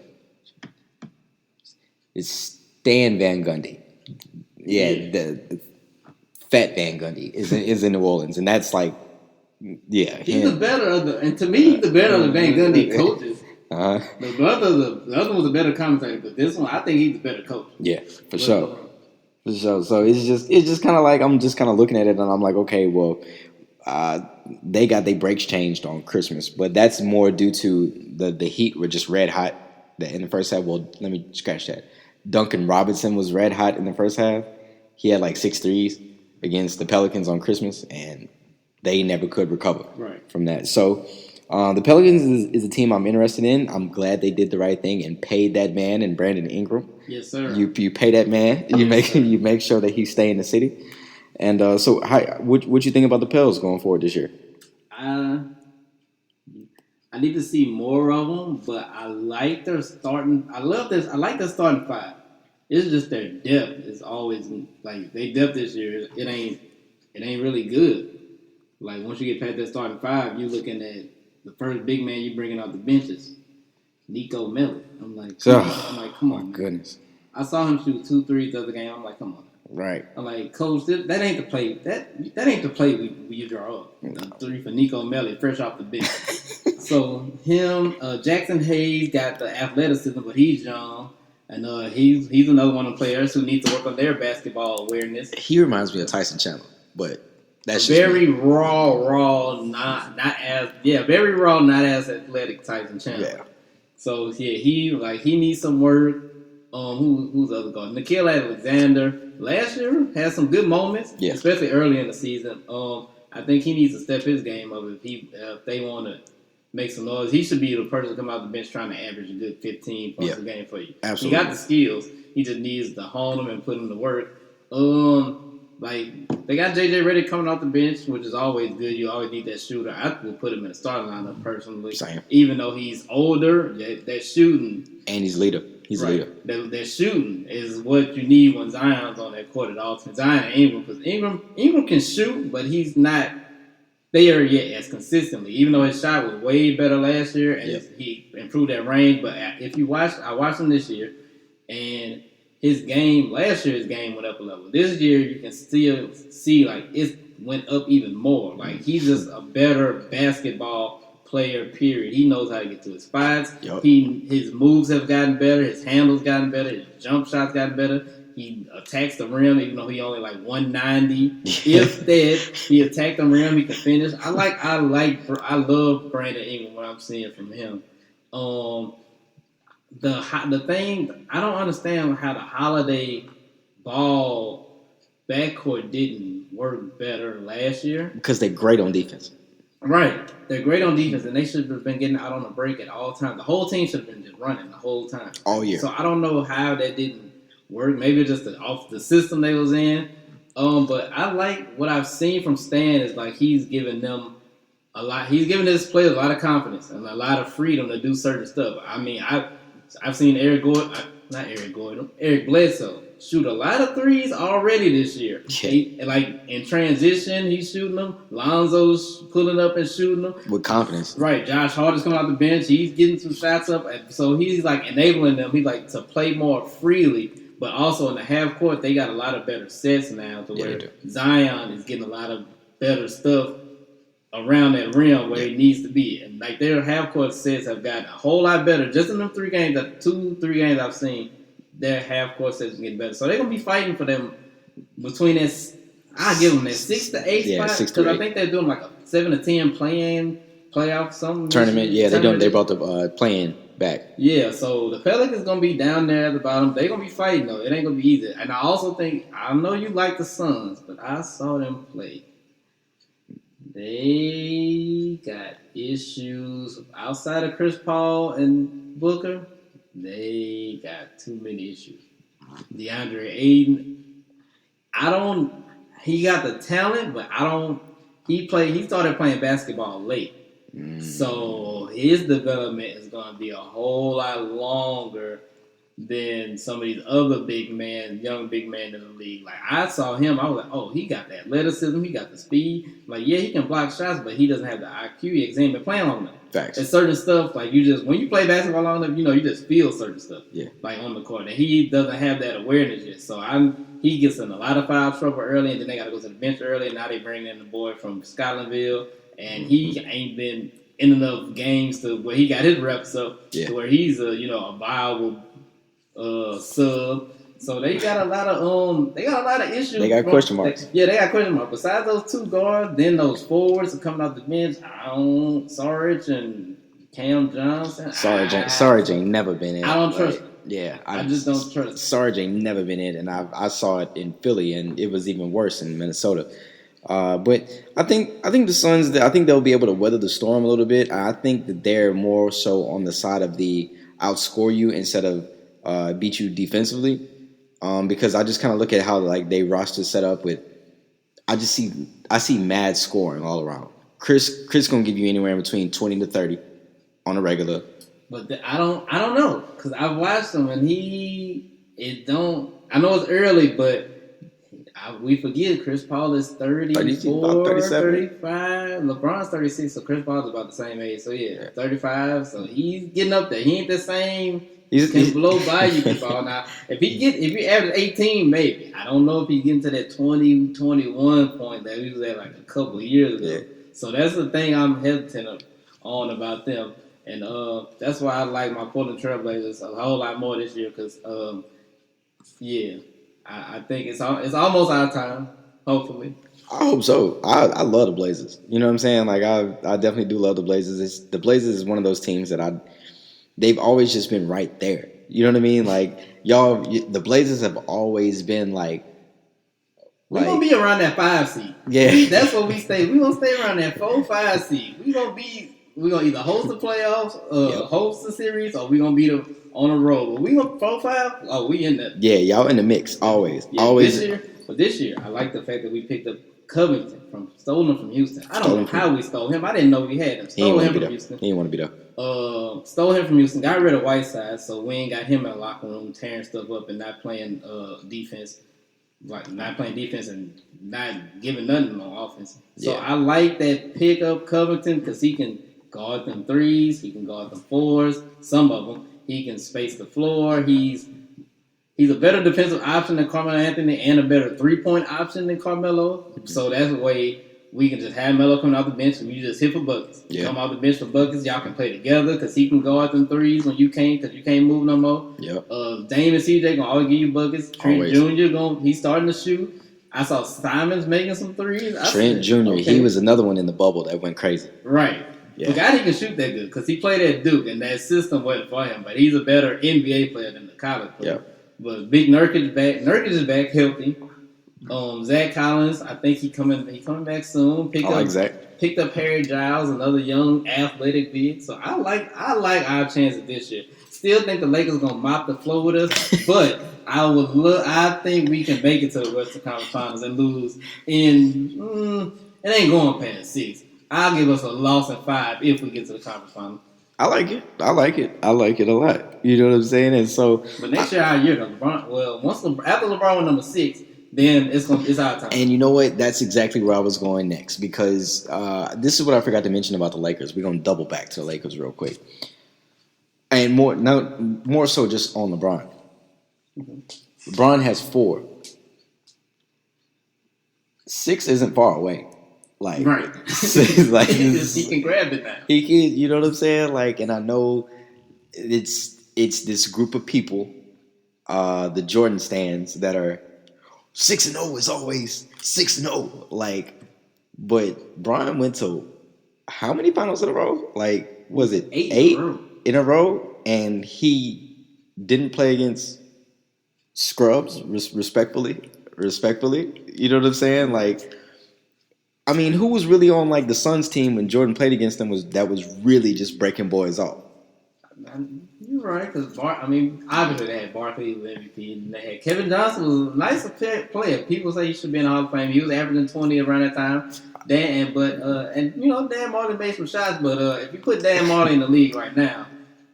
It's Stan Van Gundy. Yeah, the Fat Van Gundy is in New Orleans, and that's like, yeah. He's the better of the, and to me, he's the better of the Van Gundy coaches. The other was a better commentator, but this one, I think he's the better coach. Yeah, for sure. So it's just kind of like I'm just kind of looking at it, and I'm like, okay, well, they got their brakes changed on Christmas, but that's more due to the Heat were just red hot in the first half. Well, let me scratch that. Duncan Robinson was red hot in the first half. He had like 6 threes against the Pelicans on Christmas, and they never could recover from that. So the Pelicans is a team I'm interested in. I'm glad they did the right thing and paid that man and Brandon Ingram. Yes, sir. You pay that man. You make sure that he stay in the city. And so, what you think about the Pels going forward this year? I need to see more of them, but I like their starting. I like their starting five. It's just their depth is always like their depth this year. It ain't really good. Like once you get past that starting five, you're looking at the first big man you bringing off the benches, Nico Melli. I'm like, come on, goodness. I saw him shoot 2 threes the other game. I'm like, come on. Right. I'm like, Coach, that ain't the play. That ain't the play we draw up. No. 3 for Nico Melli, fresh off the bench. So him, Jackson Hayes got the athleticism, but he's young, and he's another one of the players who needs to work on their basketball awareness. He reminds me of Tyson Chandler, but that's very raw, not as athletic Tyson Chandler. Yeah. So yeah, he needs some work. Who's the other guard? Nickeil Alexander last year had some good moments, especially early in the season. I think he needs to step his game up if they want to make some noise. He should be the person to come out the bench trying to average a good 15 points a game for you. Absolutely. He got the skills. He just needs to hone them and put them to work. Like they got JJ Redick coming off the bench, which is always good. You always need that shooter. I would put him in the starting lineup personally. Same. Even though he's older, that shooting and he's leader. He's a leader. That shooting is what you need when Zion's on that court at all times. Zion and Ingram, because Ingram can shoot, but he's not there yet as consistently. Even though his shot was way better last year and he improved that range. But if you I watched him this year, and his game went up a level. This year you can still see like it went up even more. Like he's just a better basketball player, period. He knows how to get to his spots. Yep. His moves have gotten better. His handles gotten better. His jump shots gotten better. He attacks the rim, even though he only like 190. If that, he attacked the rim, he can finish. I love Brandon Ingram. What I'm seeing from him. The thing I don't understand how the Holiday Ball backcourt didn't work better last year because they're great on defense. Right. They're great on defense, and they should have been getting out on a break at all times. The whole team should have been just running the whole time. All year. So I don't know how that didn't work. Maybe just off the system they was in. But I like what I've seen from Stan is like he's giving them a lot. He's giving his players a lot of confidence and a lot of freedom to do certain stuff. I mean, I've seen Eric Bledsoe shoot a lot of threes already this year. Yeah. Like in transition, he's shooting them. Lonzo's pulling up and shooting them with confidence. Right. Josh Hart is coming out the bench. He's getting some shots up. So he's like enabling them. He like to play more freely. But also in the half court, they got a lot of better sets now to where Zion is getting a lot of better stuff around that rim where he needs to be. And like their half court sets have gotten a whole lot better. Just in them 2-3 games I've seen, their half court sets are getting better. So they're gonna be fighting for them between this, I give them that 6 to 8 spot because I think they're doing like a 7 to 10 playoff something tournament. Yeah, they brought the play-in back. Yeah, so the Pelicans gonna be down there at the bottom. They gonna be fighting though. It ain't gonna be easy. And I also think I know you like the Suns, but I saw them play. They got issues outside of Chris Paul and Booker. They got too many issues. DeAndre Ayton, he got the talent, but he started playing basketball late. So his development is going to be a whole lot longer than some of these other young big men in the league. Like I saw him, I was like, oh, he got the athleticism, he got the speed. Like yeah, he can block shots, but he doesn't have the IQ. He ain't been playing long enough. Facts. And certain stuff, like when you play basketball long enough, you just feel certain stuff. Yeah. Like on the court, and he doesn't have that awareness yet. So he gets in a lot of foul trouble early, and then they got to go to the bench early. And now they bring in the boy from Scotlandville, and he ain't been in enough games to where he got his reps up to where he's a viable sub. So they got a lot of issues. They got question marks. They got question marks. Besides those two guards, then those forwards are coming off the bench. Sarge and Cam Johnson. Sarge ain't never been in. I don't trust him. Yeah, I just don't trust him. Sarge ain't never been in, and I saw it in Philly, and it was even worse in Minnesota. But I think the Suns, I think they'll be able to weather the storm a little bit. I think that they're more so on the side of the outscore you instead of beat you defensively. Because I just kind of look at how they roster set up with. I see mad scoring all around. Chris gonna give you anywhere in between 20 to 30 on a regular. But I don't know because I've watched him and I know it's early, but we forget Chris Paul is 34, 35. LeBron's 36, so Chris Paul's about the same age. So yeah, 35. So he's getting up there. He ain't the same. He can blow by you before. Now, if he average 18, maybe. I don't know if he's getting to that 20, 21 point that he was at like a couple of years ago. Yeah. So that's the thing I'm hesitant on about them. And that's why I like my Portland Trailblazers a whole lot more this year because, I think it's almost our time, hopefully. I hope so. I love the Blazers. You know what I'm saying? Like, I definitely do love the Blazers. The Blazers is one of those teams that they've always just been right there. You know what I mean? Like, the Blazers have always been like. We're going to be around that 5 seed. Yeah. That's what we stay. We're going to stay around that 4-5 seed. We're going to either host the playoffs, host the series, or we're going to be on the road. But we going to 4-5? Oh, we in there. Yeah, y'all in the mix. Always. Yeah, always. This year, I like the fact that we picked up Covington stolen from Houston. I don't know how we stole him. I didn't know we had him. Stole him from Houston. He didn't want to be there. Stole him from Houston. Got rid of Whiteside, so we ain't got him in the locker room tearing stuff up and not playing defense. Like not playing defense and not giving nothing on offense. So I like that pickup Covington because he can guard them threes, he can guard them fours, some of them. He can space the floor. He's a better defensive option than Carmelo Anthony and a better 3-point option than Carmelo. So that's the way we can just have Melo coming off the bench and you just hit for buckets. Yeah. Come off the bench for buckets. Y'all can play together because he can guard them threes when you can't because you can't move no more. Yep. Dame and CJ going to always give you buckets. Trent Jr. He's starting to shoot. I saw Simons making some threes. Trent Jr. Okay. He was another one in the bubble that went crazy. Right. Yeah. Forgot he can shoot that good because he played at Duke and that system wasn't for him. But he's a better NBA player than the college player. Yep. But Big Nurkic back. Nurkic is back healthy. Zach Collins, I think he coming back soon. Picked up Harry Giles, another young athletic big. So I like our chances this year. Still think the Lakers gonna mop the floor with us, but I think we can make it to the Western Conference Finals and lose it ain't going past 6. I'll give us a loss in 5 if we get to the conference final. I like it. I like it a lot. You know what I'm saying? And so, but next year, our year, LeBron. Well, after LeBron went number 6, then it's our time. And you know what? That's exactly where I was going next because this is what I forgot to mention about the Lakers. We're gonna double back to the Lakers real quick, and more so just on LeBron. Mm-hmm. LeBron has 4. 6 isn't far away. Like, right. Like he can grab it now. He can, you know what I'm saying? Like, and I know it's this group of people, the Jordan stands that are 6-0 is always 6-0. Like, but Bron went to how many finals in a row? Like, was it eight in a row? And he didn't play against scrubs, respectfully. You know what I'm saying? Like, I mean, who was really on like the Suns team when Jordan played against them was really just breaking boys off. You're right, because obviously they had Barkley with MVP, and they had Kevin Johnson was a nice player. People say he should be in the Hall of Fame. He was averaging 20 around that time. Dan Marley made some shots, but if you put Dan Marley in the league right now,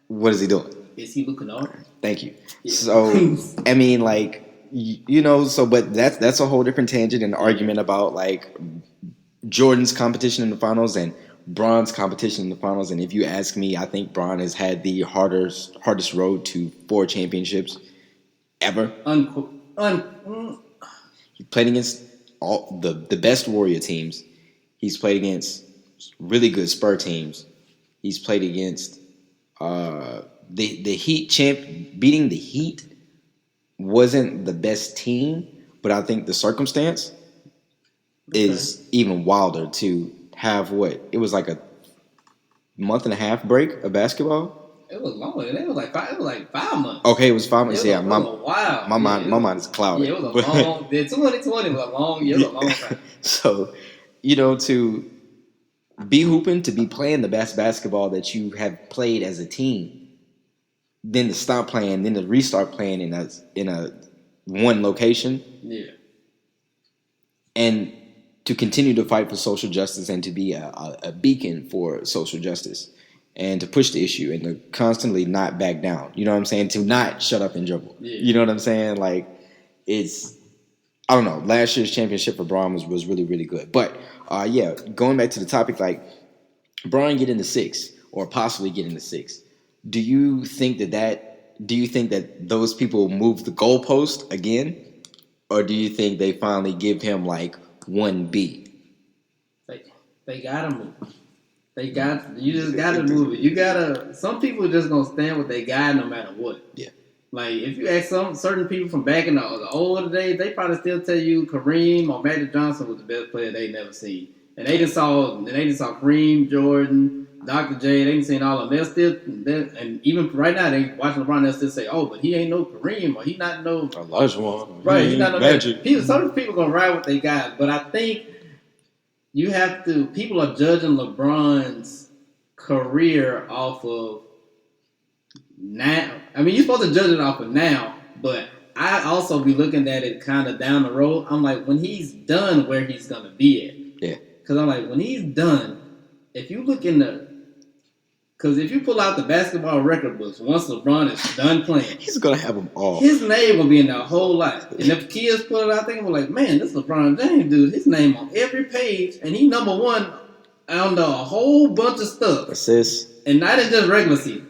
what is he doing? Is he Luke Kennard? Thank you. Yeah. So I mean, like but that's a whole different tangent and argument about like Jordan's competition in the finals and Bron's competition in the finals. And if you ask me, I think Bron has had the hardest road to 4 championships ever. He played against all the best Warrior teams. He's played against really good Spur teams. He's played against the Heat champ. Beating the Heat wasn't the best team, but I think the circumstance is even wilder to have it was like a month and a half break of basketball. It was long. It was like 5 months. Okay, it was 5 months. Yeah, wow. My mind is clouded. Yeah, it was a long. 2020 was a long year. It was a long time. So, to be hooping, to be playing the best basketball that you have played as a team, then to stop playing, then to restart playing in a one location. Yeah. And to continue to fight for social justice and to be a beacon for social justice and to push the issue and to constantly not back down. You know what I'm saying? To not shut up and dribble. Yeah. You know what I'm saying? Like, I don't know. Last year's championship for Bron was really, really good. But, going back to the topic, like, Bron getting the 6 or possibly getting the 6. Do you think that those people move the goalpost again? Or do you think they finally give him, like, 1B? They gotta move. You just gotta move it. Some people are just gonna stand with their guy no matter what. Yeah. Like, if you ask certain people from back in the older days, they probably still tell you Kareem or Magic Johnson was the best player they never seen. And they just saw Kareem, Jordan, Dr. J, they ain't seen all of them. And even right now, they watching LeBron, they'll still say, oh, but he ain't no Kareem, or he not no Olajuwon. Right, he not no Magic. Some people gonna ride with their guys, but I think people are judging LeBron's career off of now. I mean, you're supposed to judge it off of now, but I also be looking at it kind of down the road. I'm like, when he's done, where he's gonna be at. Yeah. Because I'm like, when he's done, if you look because if you pull out the basketball record books, once LeBron is done playing, he's gonna have them all. His name will be in there a whole lot. And if kids pull it out, they will be like, man, this LeBron James dude, his name on every page, and he number 1 on a whole bunch of stuff. Assists. And not in just regular season.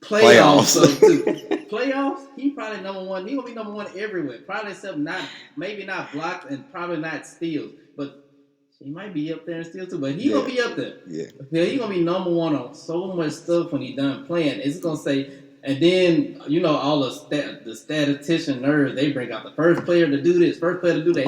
Playoffs stuff too. Playoffs, he probably number 1. He gonna be number 1 everywhere. Probably except maybe not blocked and probably not steals. But he might be up there and steals too. But he gonna be up there. Yeah. He gonna be number 1 on so much stuff when he done playing. It's gonna say, and then all the statistician nerds, they bring out the first player to do this, first player to do that.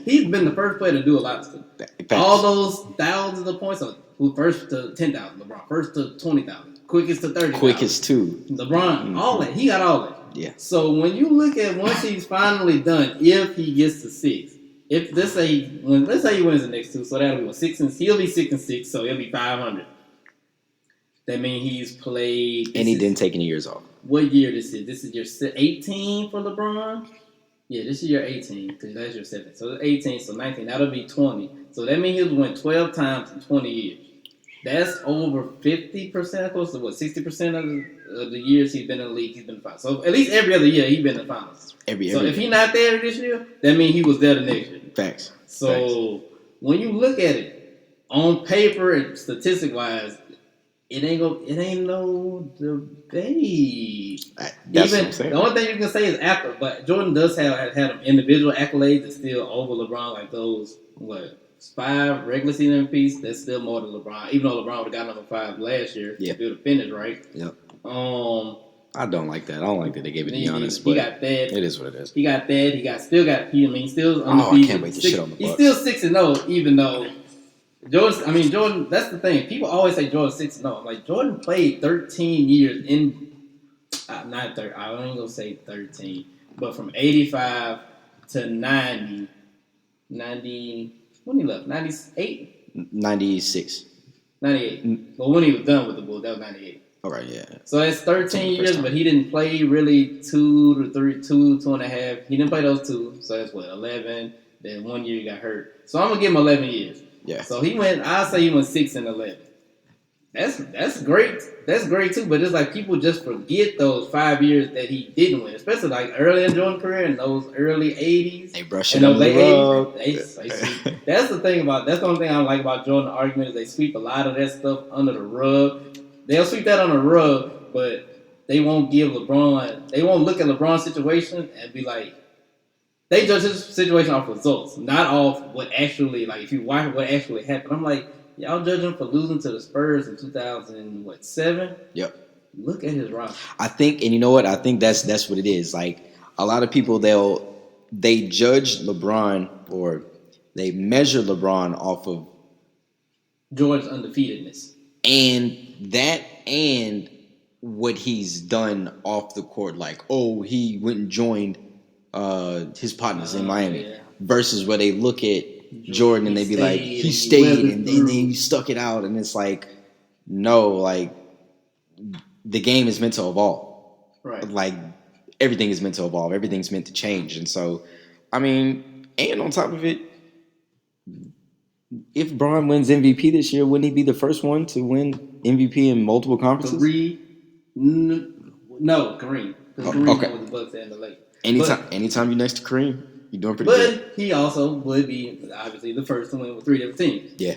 He's been the first player to do a lot of stuff. All those thousands of points. Who first to 10,000? LeBron. First to 20,000. Quickest to 30,000. Quickest to LeBron. All that. He got all that. Yeah. So when you look at once he's finally done, if he gets to 6, let's say he wins the next 2, so that'll be 6 and he'll be 6-6, so he'll be 500. That means he's played. And he didn't take any years off. What year this is? This is your 18 for LeBron? Yeah, this is your 18, because that's your 7. So 18, so 19, that'll be 20. So that means he'll win 12 times in 20 years. That's over 50%, close to 60% of the years he's been in the league, he's been in the finals. So at least every other year he's been in the finals. So if he's not there this year, that means he was there the next year. Facts. So when you look at it on paper and statistic wise, it ain't no debate. That's what I'm saying. The only thing you can say is after, but Jordan does have them individual accolades that still over LeBron, like those 5 regular season MVPs. That's still more than LeBron, even though LeBron would have got number 5 last year. Yeah, if he would have finished right. Yep. I don't like that. I don't like that they gave it to Giannis. He got that. It is what it is. He got that. He still undefeated. I can't wait to shit on the Bucks. He's still 6-0, even though Jordan. That's the thing. People always say Jordan 6-0. Like Jordan played 13 years in. Not 30. I don't even gonna say 13, but from 85 to 90. When he left, 98. 96. 98. But when he was done with the Bulls, that was 98. All right, yeah. So that's 13 years, but he didn't play really 2 and a half. He didn't play those 2, so that's 11. Then 1 year he got hurt. So I'm gonna give him 11 years. Yeah. So I'll say he went 6-11. That's great. That's great too. But it's like people just forget those 5 years that he didn't win, especially like early in Jordan's career in those early 80s. They brush it under the rug. That's the thing that's the only thing I like about Jordan argument is they sweep a lot of that stuff under the rug. They'll sweep that on the rug, but they won't give LeBron. They won't look at LeBron's situation and be like, they judge his situation off results, not off what actually, like if you watch what actually happened. I'm like, y'all judge him for losing to the Spurs in 2007. Yep. Look at his roster. I think, and you know what? I think that's what it is. Like a lot of people, they judge LeBron or they measure LeBron off of Jordan's undefeatedness. And what he's done off the court, like, oh, he went and joined his partners in Miami, versus where they look at Jordan and they be like, he stayed and then he stuck it out, and it's like, no, like the game is meant to evolve, right? Like everything is meant to evolve, everything's meant to change, and so, I mean, and on top of it, if Bron wins MVP this year, wouldn't he be the first one to win MVP in multiple conferences? No, Kareem. Because Kareem okay. was the Bucks and the Lakers. Anytime you're next to Kareem, you're doing pretty good. But he also would be obviously the first to win with 3 different teams. Yeah.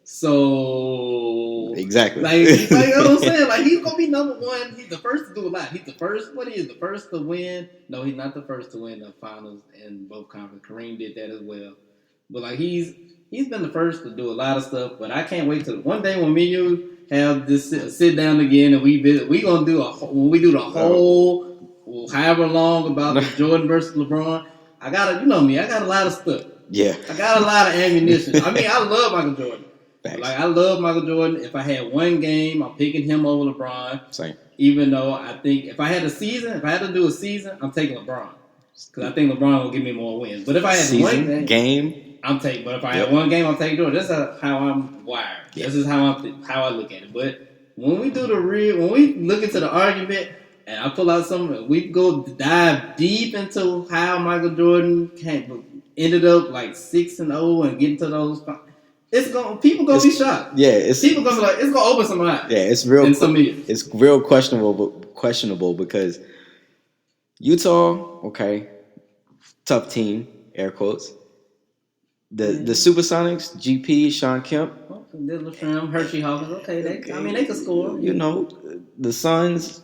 So exactly. Like you know what I'm saying? Like he's gonna be number one. He's the first to do a lot. He's the first. What is the first to win? No, he's not the first to win the finals in both conferences. Kareem did that as well. But like he's been the first to do a lot of stuff. But I can't wait till one day when me and you have this sit down again and we gonna do when we do the whole however long about the Jordan versus LeBron. I got a lot of stuff. Yeah. I got a lot of ammunition. I mean, I love Michael Jordan. Thanks. Like, I love Michael Jordan. If I had one game, I'm picking him over LeBron. Same. Even though I think if I had to do a season, I'm taking LeBron. Because I think LeBron will give me more wins. But if I had one game, I'm taking. But if I had one game, I'm taking Jordan. This is how I'm wired. Yep. This is how I look at it. But when we look into the argument, and I pull out something, we go dive deep into how Michael Jordan ended up like 6-0 and getting to those. People gonna be shocked. Yeah, people gonna be like, it's gonna open some eyes. Yeah, it's real. In some years. It's real questionable because Utah, okay, tough team, air quotes. The Supersonics, GP, Sean Kemp, Hershey Hawkins. Okay, they can score. You know, the Suns.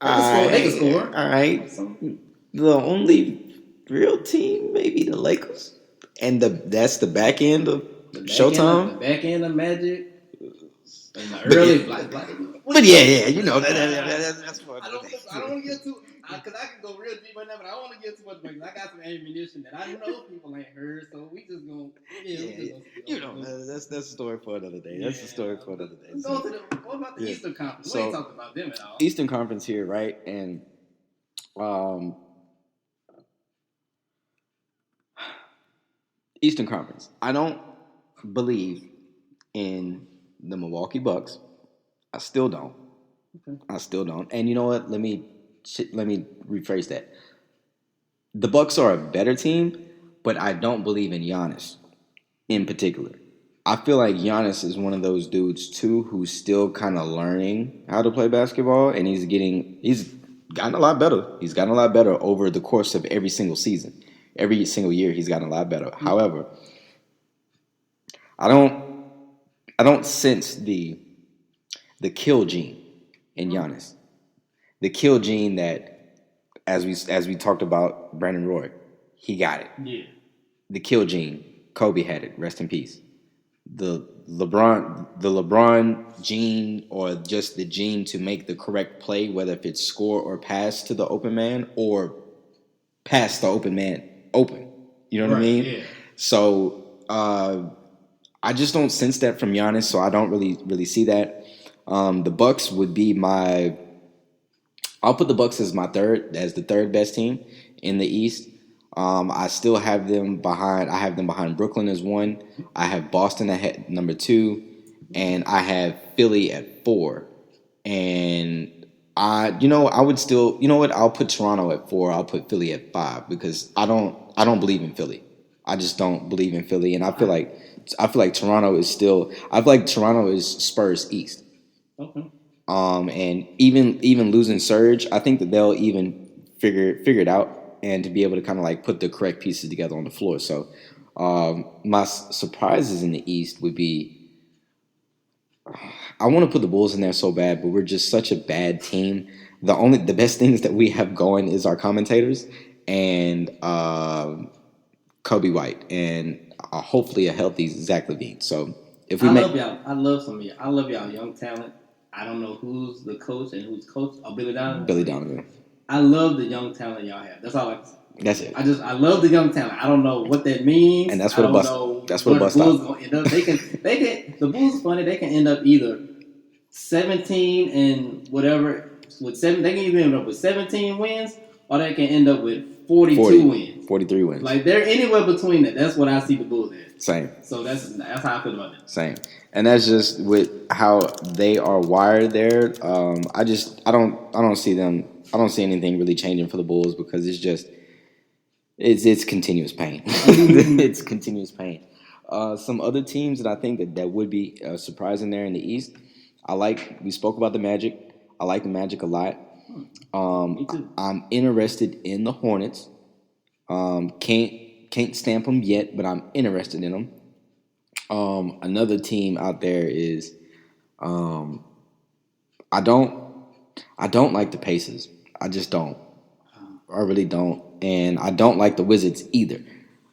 They can score. All right. The only real team, maybe the Lakers, and that's the back end of Showtime. The back end of Magic. And the early But yeah, you know that's what I don't want to get too because I can go real deep right now, but I don't want to get too much because I got some ammunition that I know people ain't heard, so we just gonna that's a story for another day. That's a story for another day. What about the Eastern Conference? We ain't talked about them at all. Eastern Conference here, right? And Eastern Conference. I don't believe in the Milwaukee Bucks. I still don't. Okay. I still don't. And you know what? Let me rephrase that. The Bucks are a better team, but I don't believe in Giannis in particular. I feel like Giannis is one of those dudes too who's still kind of learning how to play basketball, and he's gotten a lot better. He's gotten a lot better over the course of every single season. Every single year he's gotten a lot better. Mm-hmm. However, I don't sense the kill gene in Giannis. The kill gene that, as we talked about Brandon Roy, he got it. Yeah. The kill gene, Kobe had it. Rest in peace. the LeBron gene, or just the gene to make the correct play, whether if it's score or pass to the open man, or pass the open man open. You know what I mean? Yeah. So I just don't sense that from Giannis, so I don't really see that. The Bucks would be my. I'll put the Bucks as the third best team in the East. I still have them behind. I have them behind Brooklyn as one. I have Boston at number 2, and I have Philly at 4. And I would still, what? I'll put Toronto at 4. I'll put Philly at 5 because I don't believe in Philly. I just don't believe in Philly, and I feel like Toronto is still. I feel like Toronto is Spurs East. Okay. And even losing Serge, I think that they'll even figure it out, and to be able to kind of like put the correct pieces together on the floor. So my surprises in the East would be, I want to put the Bulls in there so bad, but we're just such a bad team. The best things that we have going is our commentators and Kobe White, and hopefully a healthy Zach LaVine. So if we love y'all. I love some of y'all. I love y'all young talent. I don't know who's the coach and who's coach. Oh, Billy Donovan. Billy Donovan. I love the young talent y'all have. That's all I can say. That's it. I love the young talent. I don't know what that means. And that's what a bust. That's what a bust Bulls gonna end up. They can. The Bulls is funny. They can end up either 17 and whatever with 7. They can either end up with 17 wins, or they can end up with 42 wins. 43 wins. Like they're anywhere between that. That's what I see the Bulls as. Same. So that's how I feel about that. Same. And that's just with how they are wired there. I don't see them. I don't see anything really changing for the Bulls because it's continuous pain. It's continuous pain. Some other teams that I think that would be surprising there in the East. We spoke about the Magic. I like the Magic a lot. Me too. I'm interested in the Hornets. Can't stamp them yet, but I'm interested in them. Another team out there is I don't like the Pacers. I just don't. I really don't. And I don't like the Wizards either.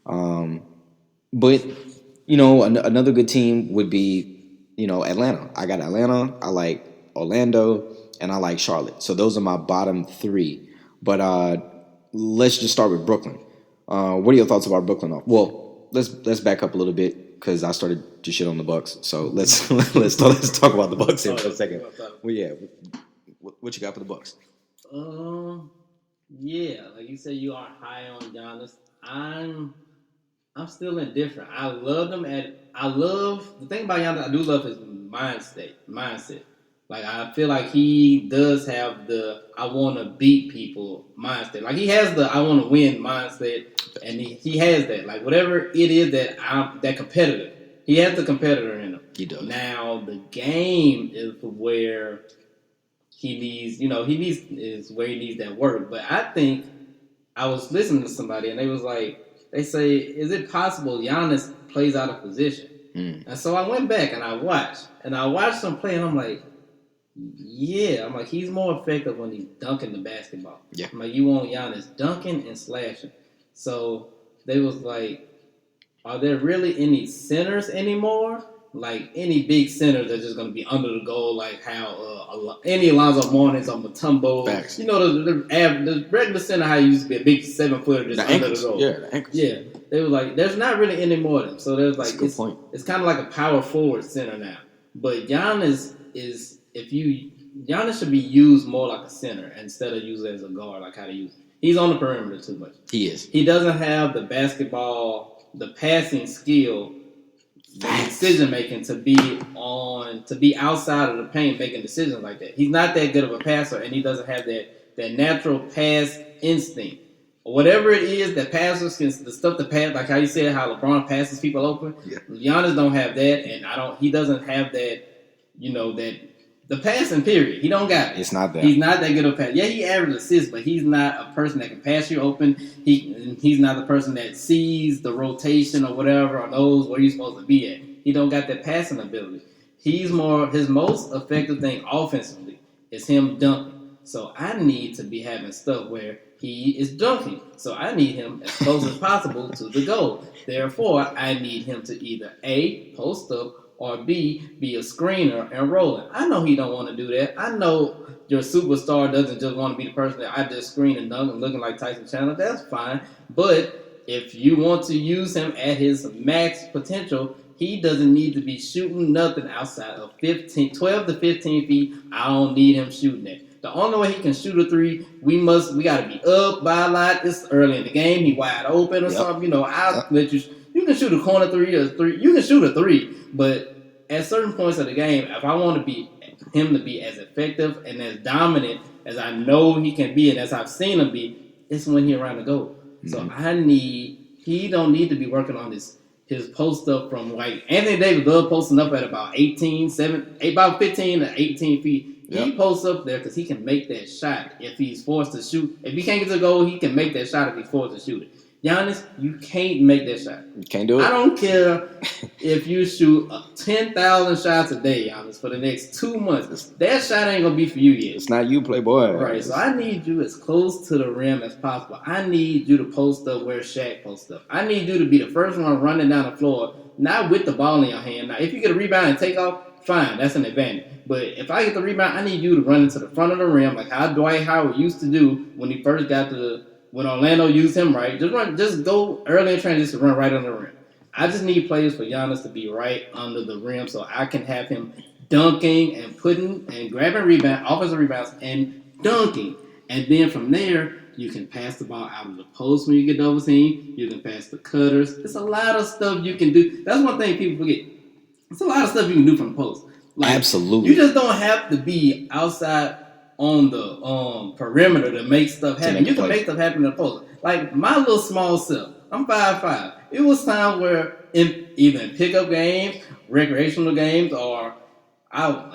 But another good team would be, Atlanta. I got Atlanta, I like Orlando, and I like Charlotte. So those are my bottom 3. But let's just start with Brooklyn. What are your thoughts about Brooklyn? Well, let's back up a little bit because I started to shit on the Bucks. So let's talk about the Bucks here for a second. Well, yeah, what you got for the Bucks? Yeah, like you said, you are high on Giannis. I'm still indifferent. I love them. The thing about Giannis, I do love his mindset. Like I feel like he does have the I want to beat people mindset. Like he has the I want to win mindset, and he has that. Like whatever it is that competitive. He has the competitor in him. He does. Now the game is where he needs where he needs that work. But I think I was listening to somebody and they say, is it possible Giannis plays out of position? And so I went back and I watched him play and I'm like, yeah, he's more effective when he's dunking the basketball. Yeah. I'm like, you want Giannis dunking and slashing. So they was like, are there really any centers anymore? Like any big centers are just going to be under the goal, like how any Alonzo Mournings or Mutombo. Facts. The regular center how he used to be a big 7-footer just under the goal. Yeah, the ankles. Yeah, they were like, there's not really any more of them. So there's like, That's a good point. It's kind of like a power forward center now. But Giannis Giannis should be used more like a center instead of used as a guard, like how to use it. He's on the perimeter too much. He is. He doesn't have the the passing skill, the decision making to be outside of the paint making decisions like that. He's not that good of a passer, and he doesn't have that natural pass instinct. Whatever it is that passers can, the stuff to pass, like how you said, how LeBron passes people open. Yeah. Giannis don't have that, and he doesn't have that. The passing period. He don't got it. It's not that. He's not that good of a pass. Yeah, he averages assists, but he's not a person that can pass you open. He's not the person that sees the rotation or whatever or knows where you're supposed to be at. He don't got that passing ability. His most effective thing offensively is him dunking. So I need to be having stuff where he is dunking. So I need him as close as possible to the goal. Therefore, I need him to either A, post up, or B, be a screener and rolling. I know he don't want to do that. I know your superstar doesn't just want to be the person that I just screen and dunk and looking like Tyson Chandler. That's fine. But if you want to use him at his max potential, he doesn't need to be shooting nothing outside of 12 to 15 feet. I don't need him shooting it. The only way he can shoot a three, we got to be up by a lot. It's early in the game. He wide open or something. You know, I'll let you. You can shoot a corner three or three. You can shoot a three, but at certain points of the game, if I want him to be as effective and as dominant as I know he can be and as I've seen him be, it's when he's around the goal. Mm-hmm. So he don't need to be working on his post up from like Anthony Davis love posting up at about 15 to 18 feet. Yep. He posts up there because he can make that shot if he's forced to shoot. If he can't get to the goal, he can make that shot if he's forced to shoot it. Giannis, you can't make that shot. You can't do it. I don't care if you shoot 10,000 shots a day, Giannis, for the next 2 months. That shot ain't going to be for you yet. It's not you, playboy. Right, so I need you as close to the rim as possible. I need you to post up where Shaq posts up. I need you to be the first one running down the floor, not with the ball in your hand. Now, if you get a rebound and take off, fine, that's an advantage. But if I get the rebound, I need you to run into the front of the rim like how Dwight Howard used to do when he first got to when Orlando used him right. Just go early in transition, run right under the rim. I just need players for Giannis to be right under the rim so I can have him dunking and putting and grabbing offensive rebounds and dunking. And then from there, you can pass the ball out of the post when you get double team. You can pass the cutters. There's a lot of stuff you can do. That's one thing people forget. There's a lot of stuff you can do from the post. Like, absolutely. You just don't have to be outside on the perimeter to make stuff happen. You can make stuff happen in the post. Like my little small self, I'm 5'5". It was times where either in pickup games, recreational games, or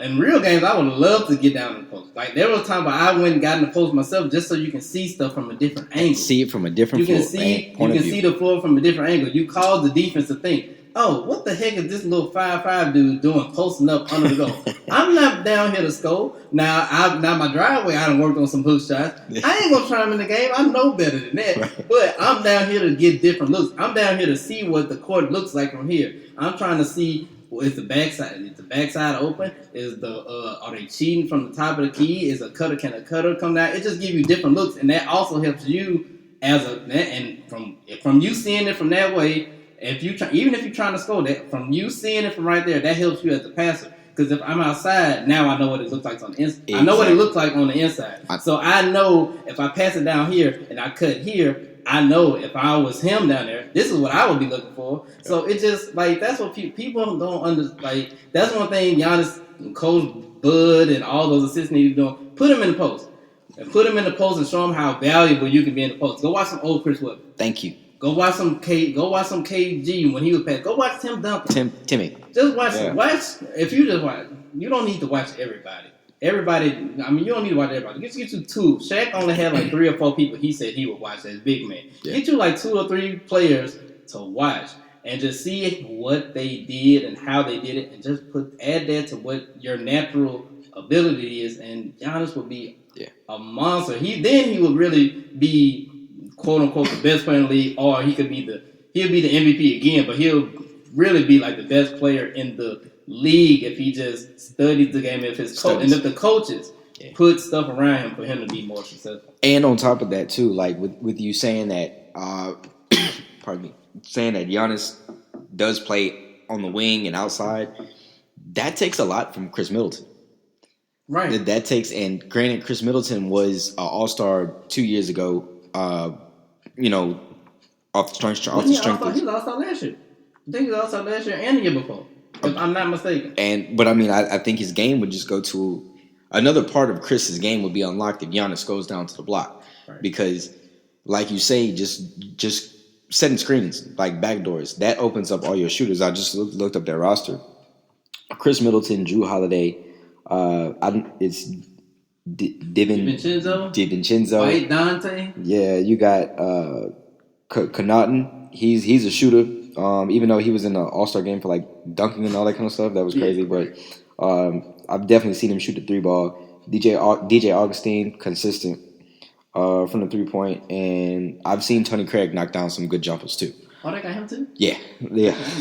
in real games, I would love to get down in the post. Like there was times where I went and got in the post myself just so you can see stuff from a different angle. See it from a different point of view. You can see the floor from a different angle. You cause the defense to think, oh, what the heck is this little 5'5" dude doing posting up under the goal? I'm not down here to score. Now my driveway, I done worked on some hook shots. I ain't going to try them in the game. I know better than that. Right. But I'm down here to get different looks. I'm down here to see what the court looks like from here. I'm trying to see, is the backside open? Are they cheating from the top of the key? Can a cutter come down? It just gives you different looks, and that also helps you from you seeing it from that way. Even if you're trying to score, that from you seeing it from right there, that helps you as a passer. Because if I'm outside, now I know what it looks like on the inside. Exactly. I know what it looks like on the inside. So I know if I pass it down here and I cut here, I know if I was him down there, this is what I would be looking for. Yeah. So it just like that's what people don't understand. Like that's one thing Giannis, Coach Bud, and all those assistants need to do. Put him in the post. And put him in the post and show him how valuable you can be in the post. Go watch some old Chris Webber. Thank you. Go watch some KG when he was passed. Go watch Tim Duncan. Timmy. Just watch. Yeah. If you just watch, you don't need to watch everybody. You don't need to watch everybody. Get you two. Shaq only had like 3 or 4 people he said he would watch as big man. Yeah. Get you like 2 or 3 players to watch and just see what they did and how they did it, and just add that to what your natural ability is, and Giannis would be a monster. He would really be, quote unquote, the best player in the league, or he'll be the MVP again, but he'll really be like the best player in the league if he just studies the game, if the coaches put stuff around him for him to be more successful. And on top of that too, like with you saying that saying that Giannis does play on the wing and outside, that takes a lot from Chris Middleton. Right. That takes, and granted, Chris Middleton was an All-Star 2 years ago. Off the strength. He was All-Star last year. I think he was All-Star last year and the year before, if I'm not mistaken. But I think his game would just go to another part of Chris's game would be unlocked if Giannis goes down to the block, right. Because, like you say, just setting screens like backdoors that opens up all your shooters. I just looked up their roster: Chris Middleton, Drew Holiday. It's DiVincenzo, White Dante. Yeah, you got Connaughton. He's a shooter. Even though he was in the All-Star game for like dunking and all that kind of stuff, that was crazy. But I've definitely seen him shoot the 3 ball. DJ Augustine, consistent. from the 3-point, and I've seen Tony Craig knock down some good jumpers too. Oh, they got him too? Yeah.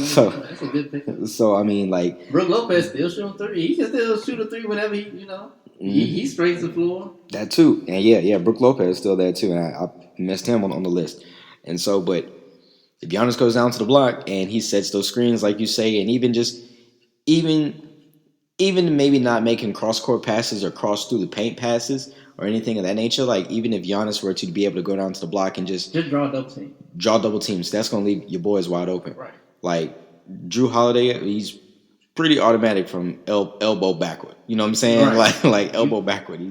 So that's a good pick. So I mean, like Brook Lopez still shooting 3. He can still shoot a 3 whenever he straightens the floor. That too, and Brook Lopez is still there too, and I missed him on the list. And so, but if Giannis goes down to the block and he sets those screens like you say, and even maybe not making cross court passes or cross through the paint passes or anything of that nature, like even if Giannis were to be able to go down to the block and just draw a double team, that's going to leave your boys wide open. Right. Like Drew Holiday, he's pretty automatic from elbow backward. You know what I'm saying? Right. Like elbow backward.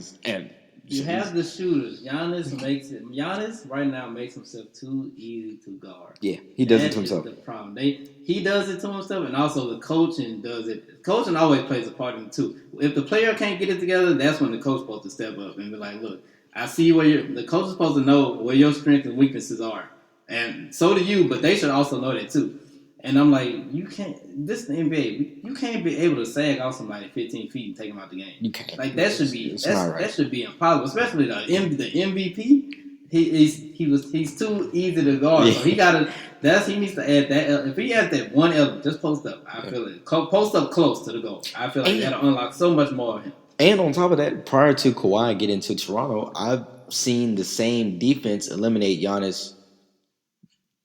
You have the shooters. Giannis right now makes himself too easy to guard. Yeah, he does it to himself. That's the problem. He does it to himself, and also the coaching does it. Coaching always plays a part in it too. If the player can't get it together, that's when the coach is supposed to step up and be like, "Look, I see where the coach is supposed to know where your strengths and weaknesses are, and so do you. But they should also know that too." And I'm like, you can't. This is the NBA. You can't be able to sag off somebody 15 feet and take them out the game. You can't. Like that should be. Not right. That should be impossible. Especially the MVP. He's too easy to guard. Yeah. So he needs to add that. If he adds that one element, just post up. I feel it. Post up close to the goal. I feel like that'll unlock so much more of him. And on top of that, prior to Kawhi getting to Toronto, I've seen the same defense eliminate Giannis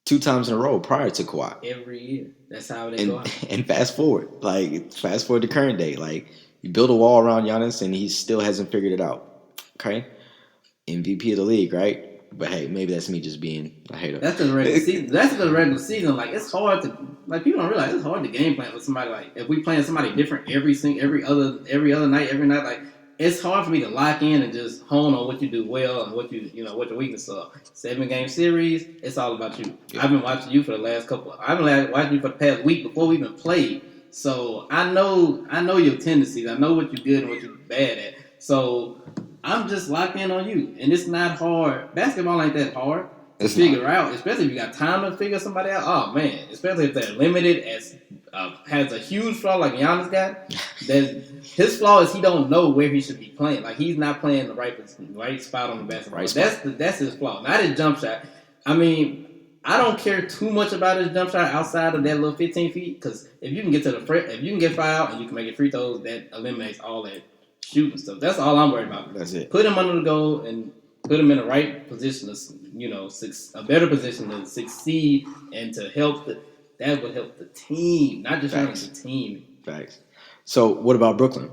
2 times in a row prior to Kawhi. Every year. That's how they go. And fast forward to current day. Like, you build a wall around Giannis and he still hasn't figured it out. Okay? MVP of the league, right? But hey, maybe that's me just being a hater. That's the regular season. That's the regular season. Like, it's hard to, like, people don't realize it's hard to game plan with somebody. Like, if we playing somebody different every other night, every night, like, it's hard for me to lock in and just hone on what you do well and what your weaknesses are. 7-game series, it's all about you. Yeah. I've been watching you for the last I've been watching you for the past week before we even played. So I know your tendencies. I know what you're good and what you're bad at. So I'm just locked in on you. And it's not hard. Basketball ain't that hard to figure out, especially if you got time to figure somebody out. Oh, man. Especially if they're limited, has a huge flaw like Giannis got. His flaw is he don't know where he should be playing. Like, he's not playing the right spot on the basketball. That's his flaw. Not his jump shot. I mean, I don't care too much about his jump shot outside of that little 15 feet, because if you can get if you can get fouled and you can make it free throws, that eliminates all that shooting stuff. That's all I'm worried about. That's it. Put him under the goal and put him in the right position, a better position to succeed and to help that would help the team, not just having the team. Facts. So, what about Brooklyn?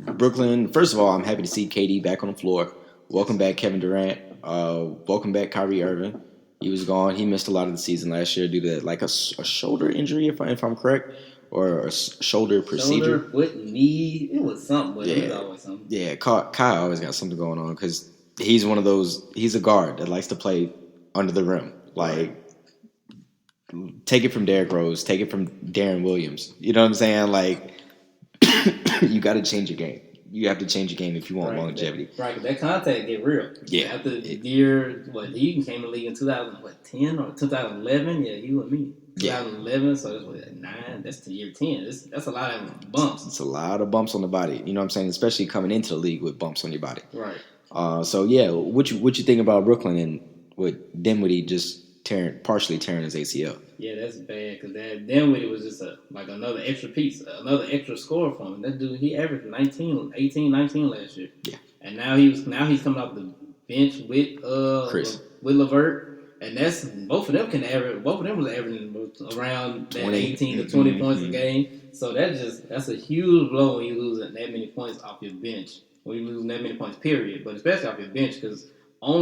Brooklyn, first of all, I'm happy to see KD back on the floor. Welcome back, Kevin Durant. Welcome back, Kyrie Irving. He was gone. He missed a lot of the season last year due to a shoulder injury, if I'm correct, or a shoulder procedure. Shoulder, foot, knee. It was something. But it was always something. Yeah, Kai always got something going on because he's one of those. He's a guard that likes to play under the rim. Like, take it from Derrick Rose, take it from Darren Williams. You know what I'm saying? Like, you got to change your game. You have to change your game if you want longevity. Right, that contact get real. Yeah. After the year, he came to the league in 2010 or 2011? Yeah, he was me. 2011, so that's 9. That's to year 10. That's a lot of bumps. It's a lot of bumps on the body. You know what I'm saying? Especially coming into the league with bumps on your body. Right. So yeah, what you think about Brooklyn and with Dinwiddie just partially tearing his ACL? Yeah, that's bad because Dinwiddie was just another extra piece, another extra score for him. That dude, he averaged 18, 19 last year. Yeah. And now he's coming off the bench with Chris. With LeVert, and that's both of them was averaging around that 18 to 20 points a game. So that's a huge blow when you lose that many points off your bench. When you lose that many points, period. But especially off your bench, because I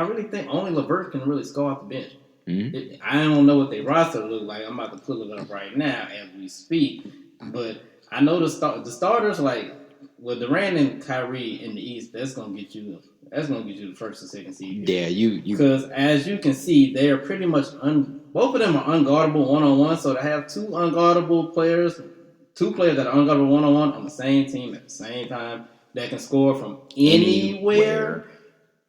really think only LeVert can really score off the bench. Mm-hmm. I don't know what their roster look like. I'm about to pull it up right now as we speak. But I know the starters, like with Durant and Kyrie in the East, that's gonna get you the first and second seed. Yeah, you because as you can see, they are pretty much both of them are unguardable one-on-one. So to have two players that are unguardable one-on-one on the same team at the same time that can score from anywhere.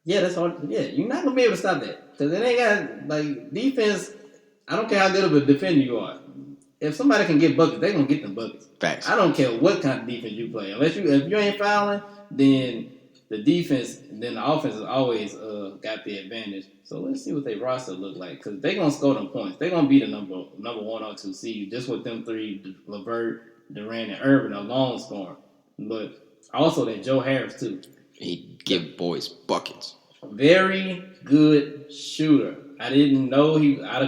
Yeah, that's hard. Yeah, you're not gonna be able to stop that because it ain't got defense. I don't care how good of a defender you are. If somebody can get buckets, they're gonna get them buckets. Facts. I don't care what kind of defense you play. If you ain't fouling, then the defense and then the offense has always got the advantage. So let's see what their roster look like because they're gonna score them points. They're gonna be the number 1 or 2 seed just with them three, LeVert, Durant, and Irvin alone scoring. But also that Joe Harris too. He give boys buckets. Very good shooter. I didn't know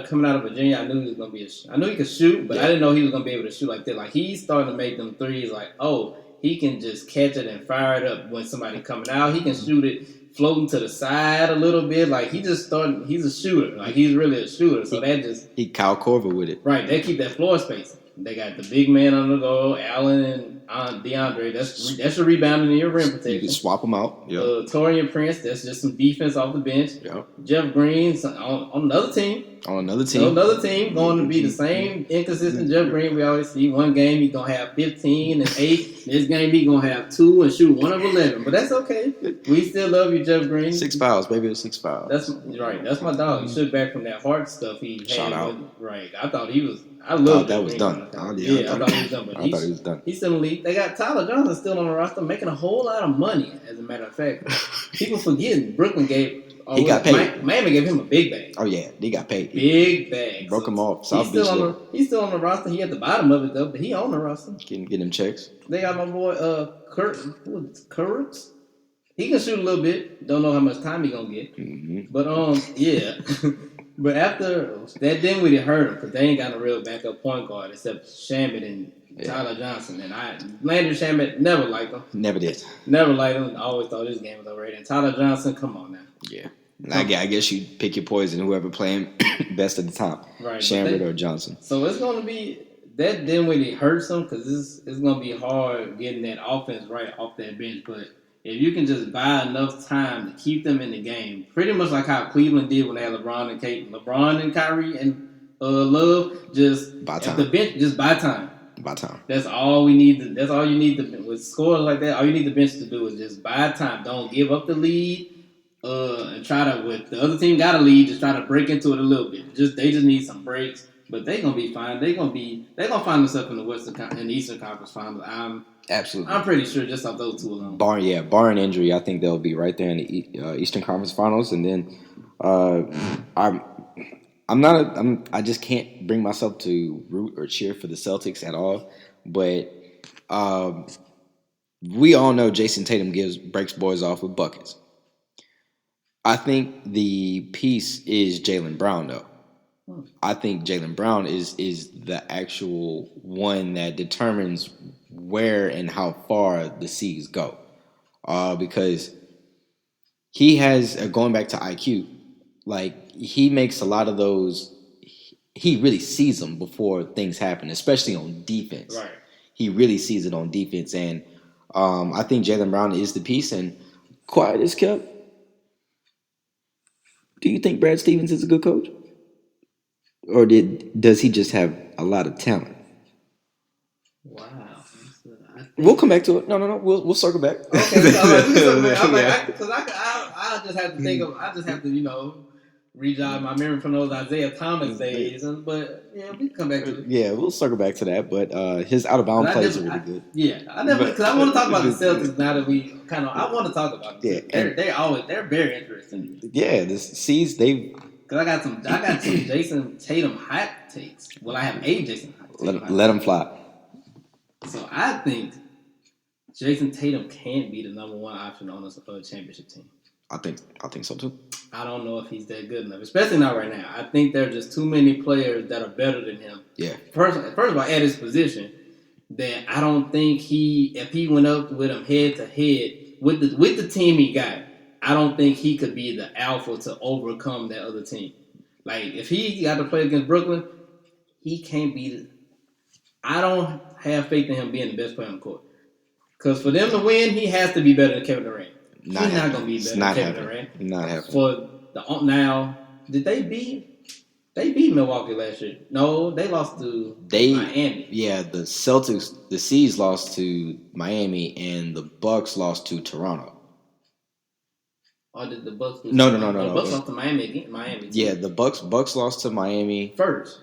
coming out of Virginia. I knew he was gonna be. I knew he could shoot, but I didn't know he was gonna be able to shoot like that. Like he's starting to make them threes. Like he can just catch it and fire it up when somebody coming out. He can shoot it floating to the side a little bit. Like he's a shooter. Like he's really a shooter. So he Kyle Korver with it. Right. They keep that floor space. They got the big man on the goal, Allen and DeAndre. That's your rebounding and your rim protection. You can swap them out. Yep. Torian Prince. That's just some defense off the bench. Yep. Jeff Green on another team. On another team. Going to be the same inconsistent Jeff Green we always see. One game he's gonna have 15 and 8. This game he's gonna have 2 and shoot 1 of 11. But that's okay. We still love you, Jeff Green. 6 fouls, baby. 6 fouls. That's right. That's my dog. He shook back from that heart stuff he had. Shout out. Right. I thought he was. I love that was done. I thought he was done. But I thought he was done. He's still in the league. They got Tyler Johnson still on the roster, making a whole lot of money. As a matter of fact, people forgetting Brooklyn he got paid. Miami gave him a big bag. Oh yeah, he got paid. Big bag. Broke him off. He's still on the roster. He at the bottom of it though, but he on the roster. Getting him checks. They got my boy Kurtz. He can shoot a little bit. Don't know how much time he gonna get. Mm-hmm. But yeah. But after that Dinwiddie hurt him because they ain't got a real backup point guard except Shamet and Tyler Johnson. And Landry Shamet never liked him. Never did. Never liked him. I always thought this game was overrated. And Tyler Johnson, come on now. Yeah. I guess you pick your poison, whoever playing best at the time. Right. Shamet or Johnson. So it's going to be that Dinwiddie hurts him because it's going to be hard getting that offense right off that bench. But if you can just buy enough time to keep them in the game, pretty much like how Cleveland did when they had LeBron and Kyrie and Love, just buy time. At the bench, just buy time. Buy time. That's all we need. That's all you need with scores like that. All you need the bench to do is just buy time. Don't give up the lead. And try to, with the other team got a lead, just try to break into it a little bit. They just need some breaks, but they're gonna be fine. They're gonna find themselves in the Eastern Conference Finals. Absolutely. I'm pretty sure just off those two alone. Barring injury, I think they'll be right there in the Eastern Conference Finals. And then I just can't bring myself to root or cheer for the Celtics at all. But we all know Jason Tatum breaks boys off with buckets. I think the piece is Jaylen Brown, though. I think Jaylen Brown is the actual one that determines where and how far the C's go. Because he has, going back to IQ, like he makes a lot of those, he really sees them before things happen, especially on defense. Right. He really sees it on defense. And I think Jaylen Brown is the piece. And quiet as kept. Do you think Brad Stevens is a good coach? Or does he just have a lot of talent? Wow. We'll come back to it. No. We'll circle back. Okay. Because I just have to think of. I just have to re-jog my memory from those Isaiah Thomas days. But yeah, we can come back to it. Yeah, we'll circle back to that. But his out of bounds plays are really good. Yeah, because I want to talk about the Celtics now that we I want to talk about them. Yeah, they're very interesting. Yeah, the C's Because I got some Jason Tatum hot takes. Well, I have a Jason Tatum. Let him fly. So I think Jason Tatum can't be the number one option on a championship team. I think so too. I don't know if he's that good enough, especially not right now. I think there are just too many players that are better than him. Yeah. First of all, at his position, that I don't think if he went up with him head to head with the team he got, I don't think he could be the alpha to overcome that other team. Like if he got to play against Brooklyn, he can't be. I don't have faith in him being the best player on the court. Because for them to win, he has to be better than Kevin Durant. He's not going to be better than Kevin Durant. Not happening. Now, did they beat? They beat Milwaukee last year. No, they lost to Miami. Yeah, the Celtics, the C's lost to Miami, and the Bucks lost to Toronto. Or did the Bucks? No. The Bucks lost to Miami again. Miami. Yeah, the Bucks lost to Miami first,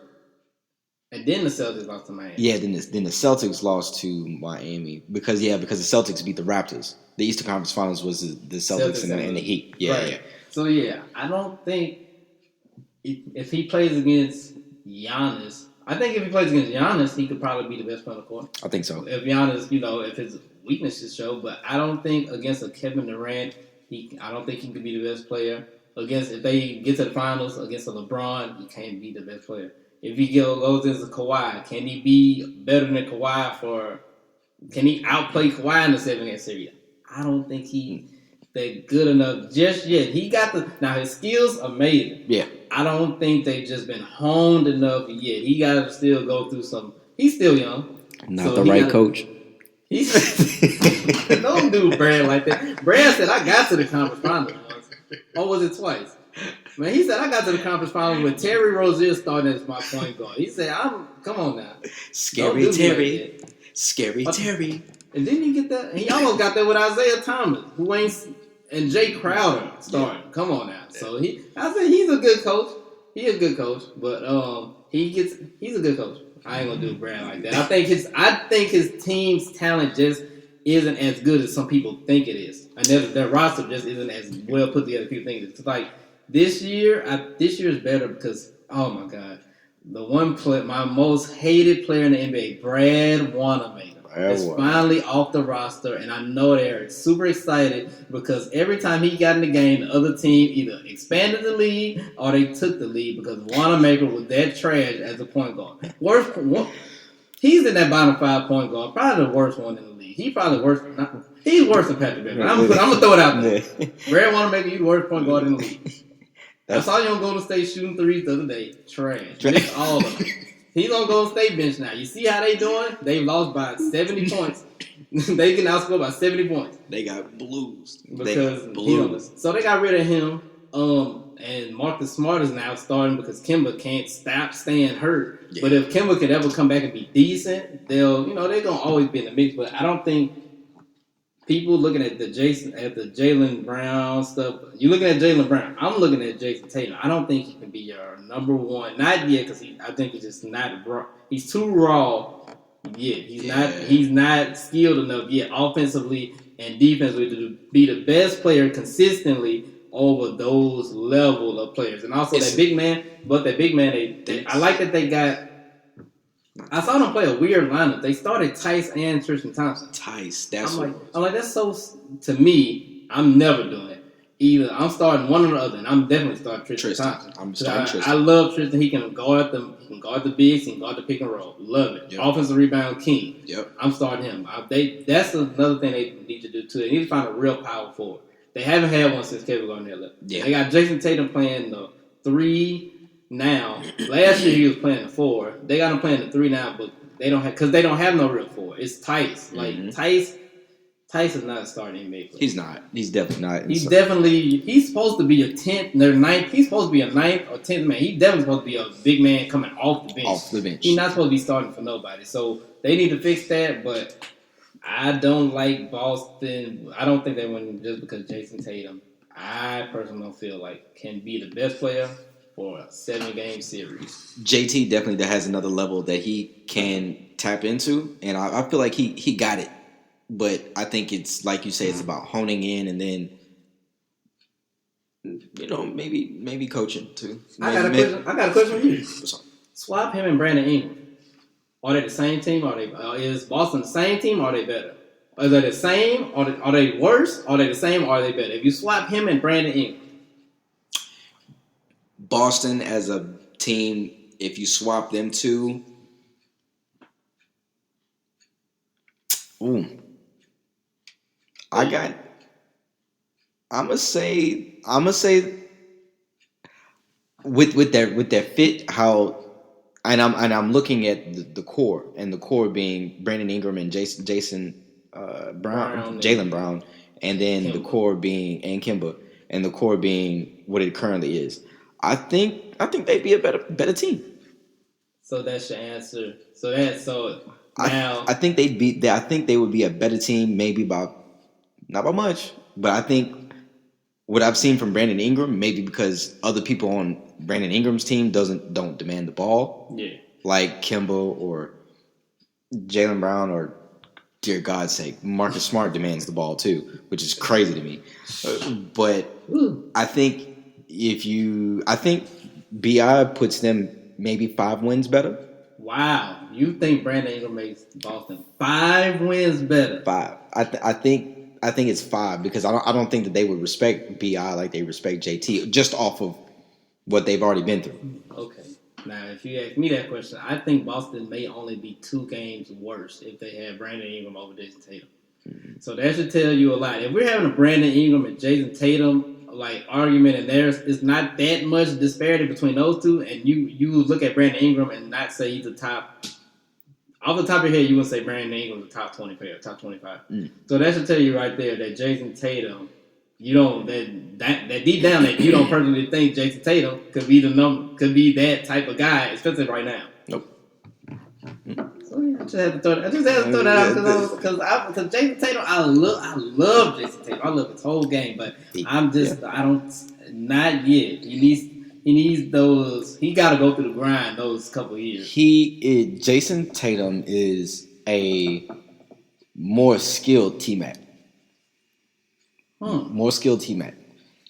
And then the Celtics lost to Miami. Yeah, then the Celtics lost to Miami because the Celtics beat the Raptors. The Eastern Conference Finals was the Celtics and the Heat. Yeah, right. So I don't think if he plays against Giannis, I think if he plays against Giannis, he could probably be the best player on the court. I think so. If Giannis, if his weaknesses show, but I don't think against a Kevin Durant, I don't think he could be the best player. If they get to the finals against a LeBron, he can't be the best player. If he goes into Kawhi, can he be better than Kawhi can he outplay Kawhi in the 7-game series? I don't think he's that good enough just yet. He got now his skills amazing. Yeah. I don't think they've just been honed enough yet. He got to still go through he's still young. Not the right coach. Don't do Brad like that. Brad said, I got to the conference finals once. Or was it twice? Man, he said, I got to the conference finals with Terry Rozier starting as my point guard. He said, come on now. Scary Terry. Scary Terry. And didn't he get that? He almost got that with Isaiah Thomas, and Jay Crowder starting. Yeah. Come on now. So I said he's a good coach. He's a good coach, but he's a good coach. I ain't gonna do Brad like that. I think his team's talent just isn't as good as some people think it is, and their roster just isn't as well put together as people think it is. It's like this year is better because oh my god, my most hated player in the NBA, Brad Wanamaker, is finally off the roster, and I know they're super excited because every time he got in the game, the other team either expanded the lead or they took the lead because Wanamaker was that trash as a point guard. He's in that bottom 5 point guard, probably the worst one in the league. He's worse than Patrick Beverley. I'm gonna throw it out there. Brad Wanamaker, you the worst point guard in the league. I saw you on Golden State shooting threes the other day. Trash. All of them. He's on Golden State bench now. You see how they doing? They lost by 70 points. They can outscore by 70 points. They got blues. So they got rid of him. And Marcus Smart is now starting because Kemba can't stop staying hurt. Yeah. But if Kemba can ever come back and be decent, they're gonna always be in the mix. But I don't think people looking at the Jaylen Brown stuff. You looking at Jaylen Brown. I'm looking at Jason Tatum. I don't think he can be your number one. Not yet, because I think he's just not raw. He's too raw yet. He's not skilled enough yet, offensively and defensively, to be the best player consistently over those level of players. And also that big man. I like that they got. I saw them play a weird lineup. They started Tice and Tristan Thompson. I'm like, that's so. To me, I'm never doing it. Either I'm starting one or the other, and I'm definitely starting Tristan Thompson. I'm starting Tristan. I love Tristan. He can guard them. He can guard the bigs. He can guard the pick and roll. Love it. Yep. Offensive rebound king. Yep. I'm starting him. That's another thing they need to do too. They need to find a real power forward. They haven't had one since Kevin Garnett left. Yeah. They got Jason Tatum playing the 3 now. Last year he was playing the 4. They got him playing the 3 now, but they don't have no real 4. It's Tice. Tice is not a starting NBA player. He's not. He's definitely not. He's supposed to be a 10th, their 9th. He's supposed to be a 9th or 10th man. He's definitely supposed to be a big man coming off the bench. He's not supposed to be starting for nobody. So they need to fix that, but I don't like Boston. I don't think they win just because Jason Tatum, I personally don't feel like can be the best player for a 7-game series. JT definitely has another level that he can tap into, and I feel like he got it. But I think it's like you say, it's about honing in and then maybe coaching too. I got a question for you. Swap him and Brandon Ingram. Are they the same team? Is Boston the same team? Or are they better? Are they the same? Are they worse? Are they the same? Or are they better? If you swap him and Brandon Ingram. Boston as a team, if you swap them two, I'm gonna say with their fit, how I'm looking at the core, and the core being Brandon Ingram and Jaylen Brown, and then Kemba. The core being Kemba, and the core being what it currently is. I think they'd be a better team. So that's your answer. I think they would be a better team, maybe not by much, but I think what I've seen from Brandon Ingram, maybe because other people on Brandon Ingram's team don't demand the ball. Yeah. like Kimbo or Jaylen Brown or, dear God's sake, Marcus Smart demands the ball too, which is crazy to me. But I think I think BI puts them maybe 5 wins better. Wow, you think Brandon Ingram makes Boston 5 wins better? 5. I think it's 5 because I don't think that they would respect BI like they respect JT just off of what they've already been through. Okay. Now, if you ask me that question, I think Boston may only be 2 games worse if they had Brandon Ingram over Jason Tatum. So that should tell you a lot. If we're having a Brandon Ingram and Jason Tatum argument, and it's not that much disparity between those two, and you look at Brandon Ingram and not say he's the top. Off the top of your head, you would say Brandon Ingram's the top 20 player, top 25. So that should tell you right there that Jason Tatum, you don't that deep down that you don't personally think Jason Tatum could be that type of guy, especially right now. Nope. So yeah, I just had to throw that out because Jason Tatum, I love Jason Tatum. I love his whole game, but I don't not yet. He needs those. He got to go through the grind those couple of years. Jason Tatum is a more skilled T-Mac. More skilled T-Mac.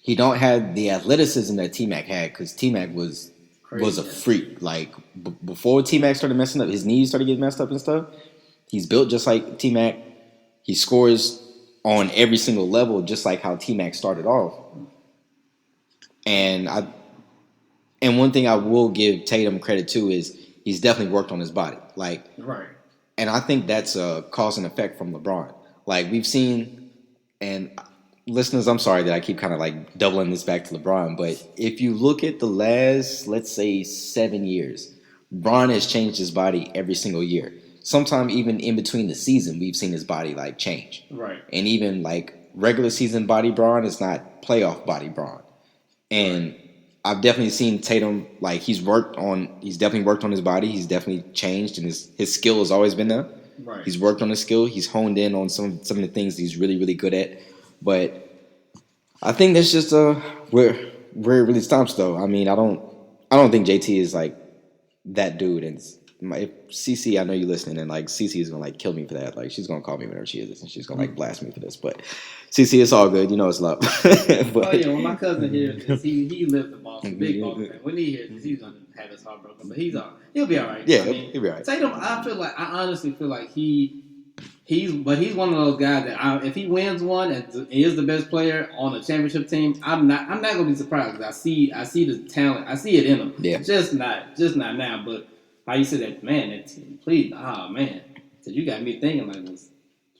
He don't have the athleticism that T-Mac had because T-Mac was a freak. Like before T-Mac started messing up, his knees started getting messed up and stuff. He's built just like T-Mac. He scores on every single level, just like how T-Mac started off. And one thing I will give Tatum credit to is he's definitely worked on his body. Like, right. And I think that's a cause and effect from LeBron. Like we've seen, and listeners, I'm sorry that I keep kind of like doubling this back to LeBron, but if you look at the last, let's say 7 years, LeBron has changed his body every single year. Sometime even in between the season, we've seen his body like change. Right. And even like regular season body Bron is not playoff body Bron. And I've definitely seen Tatum, like he's definitely worked on his body. He's definitely changed, and his skill has always been there. Right. He's worked on his skill. He's honed in on some of the things he's really, really good at. But I think that's just where it really stops, though. I mean, I don't think JT is like that dude. And if CC, I know you're listening, and like CC is gonna like kill me for that. Like she's gonna call me whenever she hears this, and she's gonna like blast me for this. But CC, it's all good. You know it's love. But, when my cousin hears this, he lives in Boston, big Boston fan. When he hears this, he's gonna have his heart broken. But he'll be all right. Yeah, he'll be all right. Tatum, I honestly feel like he's one of those guys that if he wins one and is the best player on a championship team, I'm not gonna be surprised because I see the talent, I see it in him. Yeah. Just not now. But how you said that, man? That team, please, man. So you got me thinking like, was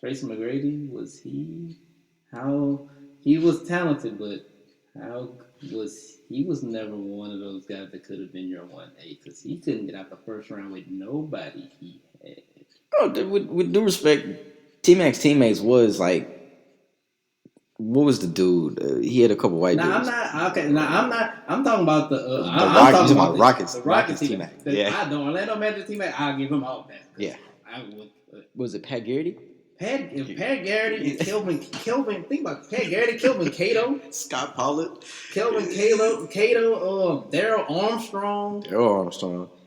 Tracy McGrady? Was he? How he was talented, but how was he? Was never one of those guys that could have been your 1A because he couldn't get out the first round with nobody he had. Oh, with due respect, T-Mac's teammates was like, what was the dude? He had a couple white dudes. I'm not okay. I'm talking about the Rockets. The Rockets teammate. Yeah. I don't Orlando Magic teammate. I'll give him all that. Yeah. I would. Was it Pat Garrity? Pat Garrity and Kelvin. Think about Pat Garrity, Kelvin Cato, Scott Pollard, Kelvin Cato, Daryl Armstrong.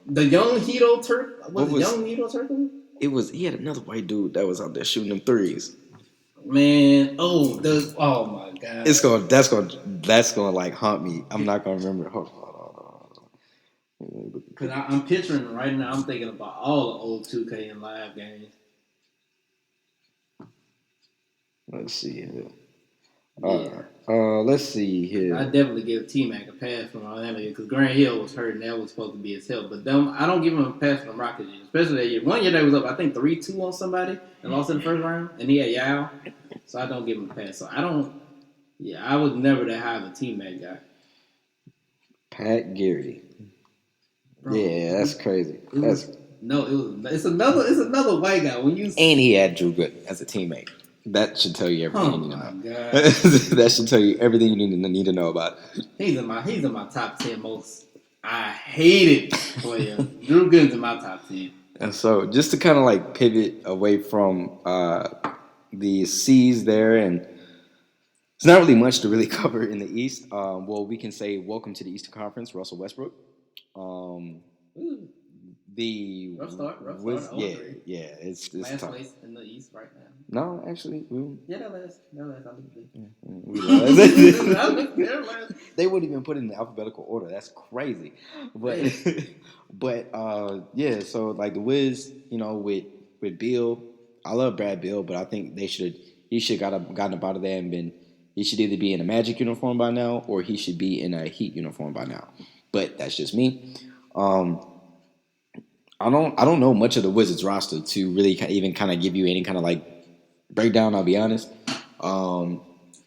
The young Hito Turk. Young Hito Turkle? He had another white dude that was out there shooting them threes. Man, oh my God. That's gonna like haunt me. I'm not gonna remember. Hold on. Cause I'm picturing it right now. I'm thinking about all the old 2K and live games. Let's see here. Yeah. Let's see here. I definitely give T-Mac a pass from Orlando because Grant Hill was hurt and that was supposed to be his help. But I don't give him a pass from the Rockets, especially that year. One year they was up, I think 3-2 on somebody and lost in the first round, and he had Yao. So I don't give him a pass. So I was never that high of a T-Mac guy. Pat Garrity. Bro, yeah, that's crazy. It's another white guy. And he had Drew Gooden as a teammate. That should tell you everything you need to know. God. That should tell you everything you need to know about. He's in my top 10 most I hated player. Drew Gooden's in my top 10. And so just to kind of like pivot away from the C's there, and it's not really much to really cover in the East. Well, we can say welcome to the Eastern Conference, Russell Westbrook. The Rough start. yeah, 0-3. yeah, it's Last tough. place in the East right now. No, actually, Yeah, they're last. I look we lost. They're last. They wouldn't even put it in alphabetical order. That's crazy. But yeah. So like the Wiz, with Bill, I love Brad Bill, but I think he should gotten up out of there and been. He should either be in a Magic uniform by now, or he should be in a Heat uniform by now. But that's just me. Um, I don't know much of the Wizards roster to really even kind of give you any kind of like breakdown. I'll be honest. I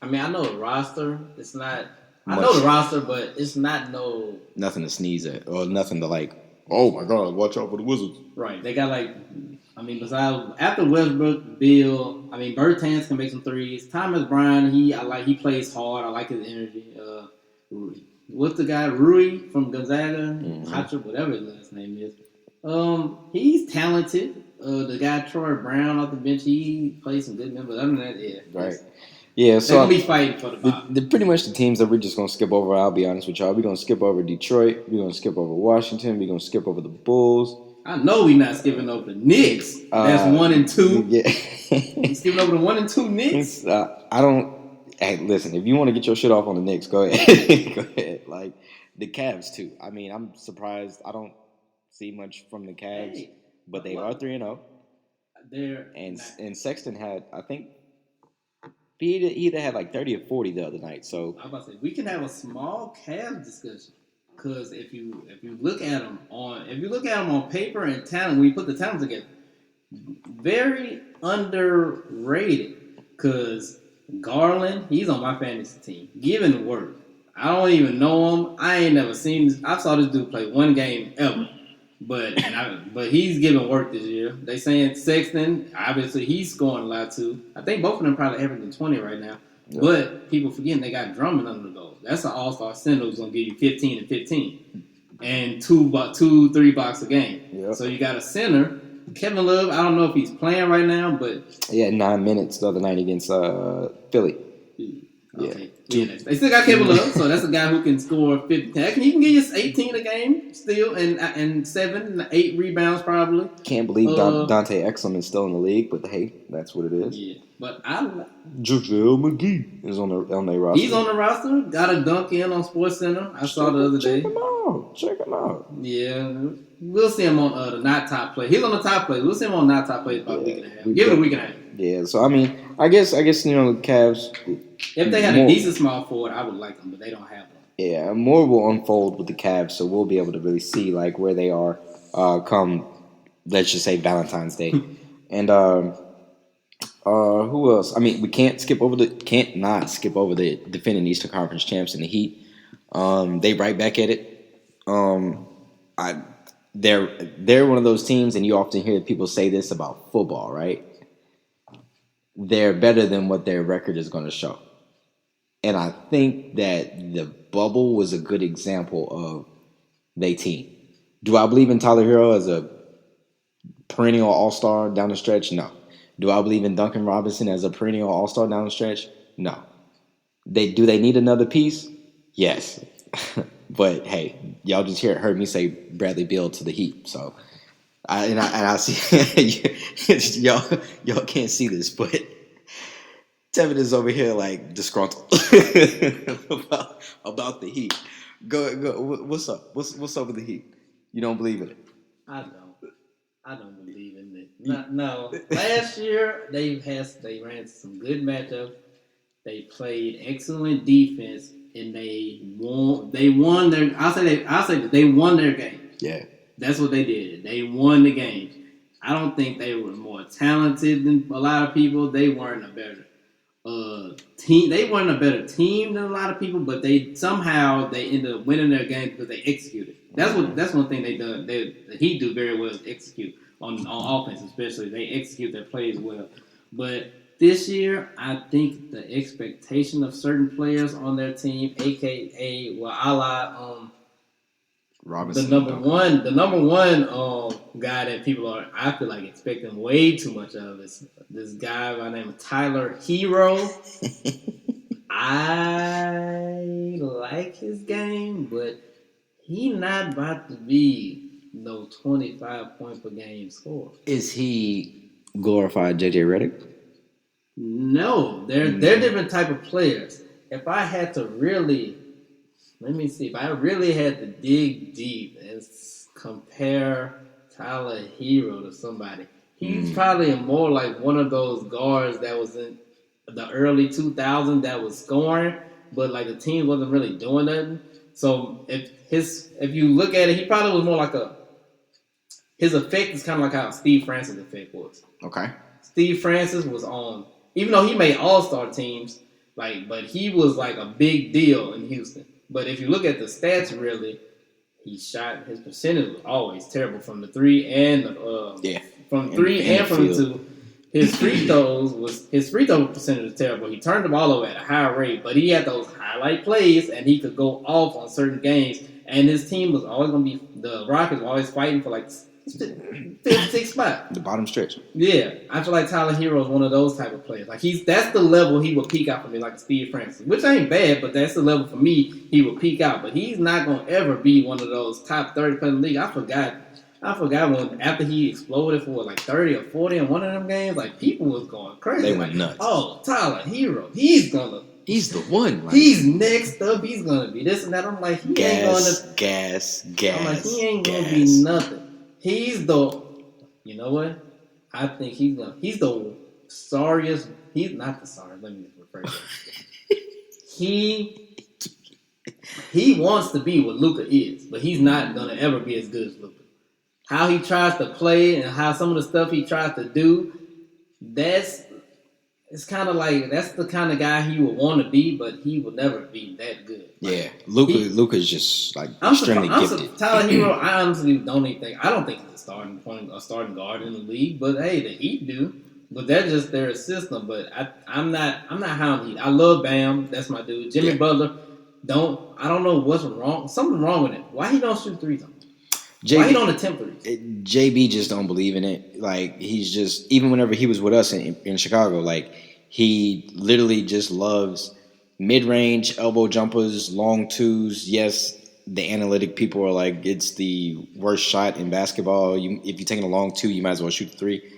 mean, I know the roster. It's not. I Much. know the roster, but it's not nothing to sneeze at or nothing to like. Oh my God! Watch out for the Wizards. Right. They got like. I mean, besides after Westbrook, Bill. I mean, Bertans can make some threes. Thomas Bryant, he plays hard. I like his energy. What's the guy Rui from Gonzaga? Hacha, whatever his last name is. He's talented. The guy Troy Brown off the bench, he plays some good members. Other than that, yeah, right. Yeah, so they're gonna be fighting for the bottom. Pretty much the teams that we're just gonna skip over. I'll be honest with y'all. We're gonna skip over Detroit. We're gonna skip over Washington. We're gonna skip over the Bulls. I know we're not skipping over the Knicks. That's 1 and 2. Yeah, skipping over the 1 and 2 Knicks. I don't. Hey, listen. If you want to get your shit off on the Knicks, go ahead. Go ahead. Like the Cavs too. I mean, I'm surprised. I don't see much from the Cavs, but they are 3-0. And Sexton had, I think, he either had like 30 or 40 the other night. So I'm about to say we can have a small Cavs discussion because if you look at them on paper and talent, when you put the talent together, very underrated. Because Garland, he's on my fantasy team, giving work. I don't even know him. I ain't never seen this. I saw this dude play one game ever. But he's giving work this year. They saying Sexton, obviously he's scoring a lot too. I think both of them probably averaging 20 right now. Yep. But people forgetting they got Drummond under the goal. That's an all-star center who's gonna give you 15 and 15 and 2-3 blocks a game. Yep. So you got a center. Kevin Love, I don't know if he's playing right now, but he had 9 minutes the other night against Philly. Okay. Yeah. They still got Kevin Love, so that's a guy who can score 15. He can give you 18 a game still, and 7, 8 rebounds probably. Can't believe Dante Exum is still in the league, but hey, that's what it is. Yeah, but JaVale McGee is on their roster. He's on the roster. Got a dunk in on SportsCenter. I saw the other day. Check him out. Yeah, we'll see him on the not top play. He's on the top play. We'll see him on not top play about a week and a half. Give it a week and a half. Yeah, so I mean, I guess the Cavs. If they had a decent small forward, I would like them, but they don't have one. Yeah, more will unfold with the Cavs, so we'll be able to really see like where they are come, let's just say Valentine's Day, and who else? I mean, we can't not skip over the defending Eastern Conference champs in the Heat. They right back at it. They're one of those teams, and you often hear people say this about football, right? They're better than what their record is going to show. And I think that the bubble was a good example of their team. Do I believe in Tyler Hero as a perennial all-star down the stretch? No. Do I believe in Duncan Robinson as a perennial all-star down the stretch? No. Do they need another piece? Yes. But hey, y'all just heard me say Bradley Beal to the Heat. So I see y'all can't see this, but Tevin is over here like disgruntled about the Heat. Go. What's up? What's up with the Heat? You don't believe in it? I don't believe in it. No. Last year they ran some good matchups. They played excellent defense, and they won their. I'll say that they won their game. Yeah, that's what they did. They won the game. I don't think they were more talented than a lot of people. They weren't a better team. They weren't a better team than a lot of people, but they ended up winning their game because they executed. That's one thing they done. The Heat do very well is execute on offense, especially they execute their plays well. But this year, I think the expectation of certain players on their team, aka Robinson, the number one guy that people are, I feel like, expecting way too much of is this guy by the name of Tyler Hero. I like his game, but he not about to be no 25 point per game score. Is he glorified JJ Redick? No, they're different type of players. If I had to really, let me see, if I really had to dig deep and compare Tyler Hero to somebody, he's probably more like one of those guards that was in the early 2000s that was scoring, but like the team wasn't really doing nothing. So if you look at it, he probably was more like his effect is kind of like how Steve Francis' effect was. Okay. Steve Francis was on, even though he made all-star teams, but he was like a big deal in Houston. But if you look at the stats, really, his percentage was always terrible from the three and from the two. His free throw percentage was terrible. He turned the ball over at a high rate, but he had those highlight plays and he could go off on certain games. And his team was always going to be, the Rockets were always fighting for like fifth, sixth spot. The bottom stretch. Yeah. I feel like Tyler Hero is one of those type of players. Like that's the level he would peak out for me, like Steve Francis. Which ain't bad, but that's the level for me he would peak out. But he's not gonna ever be one of those top 30 players in the league. I forgot when after he exploded for like 30 or 40 in one of them games, like people was going crazy. They went nuts. Oh, Tyler Hero. He's the one. Like, he's next up. He's gonna be this and that. I'm like, he ain't gonna gas. I'm like, he ain't gonna be nothing. He's the, you know what? I think he's the sorriest. He's not the sorriest. Let me rephrase it. He wants to be what Luka is, but he's not gonna ever be as good as Luka. How he tries to play and how some of the stuff he tries to do, it's kind of like that's the kind of guy he would want to be, but he will never be that good. Yeah, Luka's just like extremely gifted. Tyler Hero, I honestly don't think he's a starting guard in the league. But hey, the Heat do. But that's just their system. But I'm not high on Heat. I love Bam. That's my dude. Jimmy Butler. I don't know what's wrong. Something wrong with it. Why he don't shoot threes? Why he don't attempt threes? JB just don't believe in it. Like he's just, even whenever he was with us in Chicago, like he literally just loves mid-range elbow jumpers, long twos. Yes, the analytic people are like, it's the worst shot in basketball. If you're taking a long two, you might as well shoot the three.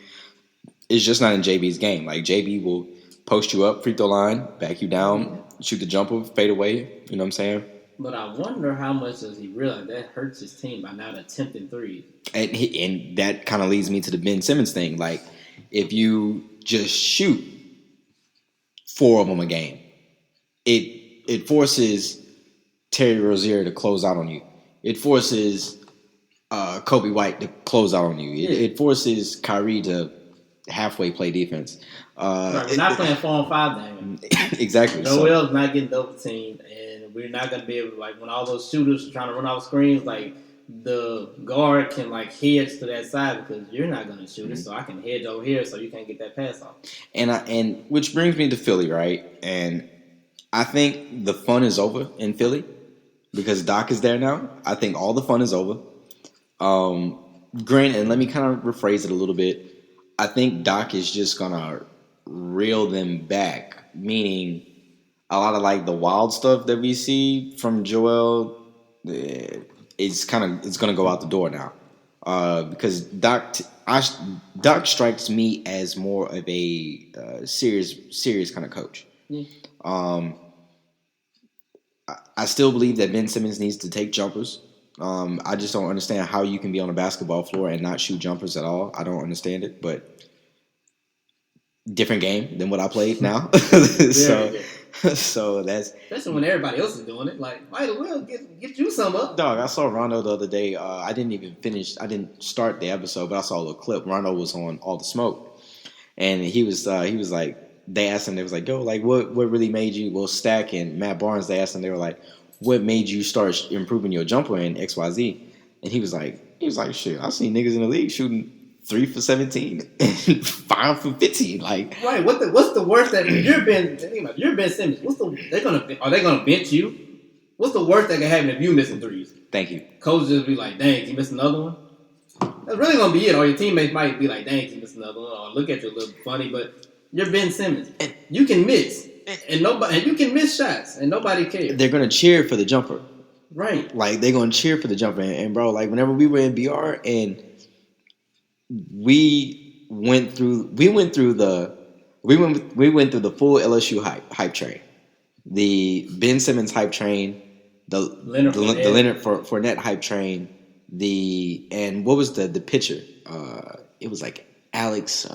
It's just not in JB's game. Like JB will post you up, free throw line, back you down, shoot the jumper, fade away. You know what I'm saying? But I wonder how much does he realize that hurts his team by not attempting threes. And that kind of leads me to the Ben Simmons thing. Like, if you just shoot 4 of them a game, it forces Terry Rozier to close out on you. It forces Kobe White to close out on you. It forces Kyrie to halfway play defense. We're not playing 4-on-5 games. Exactly. Noel's not getting double teamed, and we're not going to be able to, like, when all those shooters are trying to run off screens, like, the guard can, like, hedge to that side because you're not going to shoot it, so I can hedge over here so you can't get that pass off. And which brings me to Philly, right? And I think the fun is over in Philly because Doc is there now. I think all the fun is over. Granted, and let me kind of rephrase it a little bit. I think Doc is just going to reel them back, meaning a lot of like the wild stuff that we see from Joel, it's going to go out the door now. Because Doc strikes me as more of a serious kind of coach. Yeah. I still believe that Ben Simmons needs to take jumpers. I just don't understand how you can be on a basketball floor and not shoot jumpers at all. I don't understand it, but different game than what I played now. So that's especially when everybody else is doing it. Like, might as well get you some up. Dog, I saw Rondo the other day. I didn't start the episode, but I saw a little clip. Rondo was on All the Smoke, and he was like, they asked him, they was like, yo, like what really made you? Well, Stack and Matt Barnes, they asked him, they were like, what made you start improving your jumper in XYZ? And he was like, shit, I've seen niggas in the league shooting 3 for 17 and 5 for 15. Like, right? What's the worst that you're Ben Simmons? Are they gonna bench you? What's the worst that can happen if you missing threes? Thank you. Coach just be like, dang, you missed another one. That's really gonna be it. Or your teammates might be like, dang, you missed another one, or look at you a little funny. But you're Ben Simmons. You can miss. And you can miss shots, and nobody cares. They're gonna cheer for the jumper. Right. Like they're gonna cheer for the jumper. And bro, like whenever we were in BR and we went through the full LSU hype train, the Ben Simmons hype train, the Leonard Fournette hype train, and what was the pitcher? It was like Alex.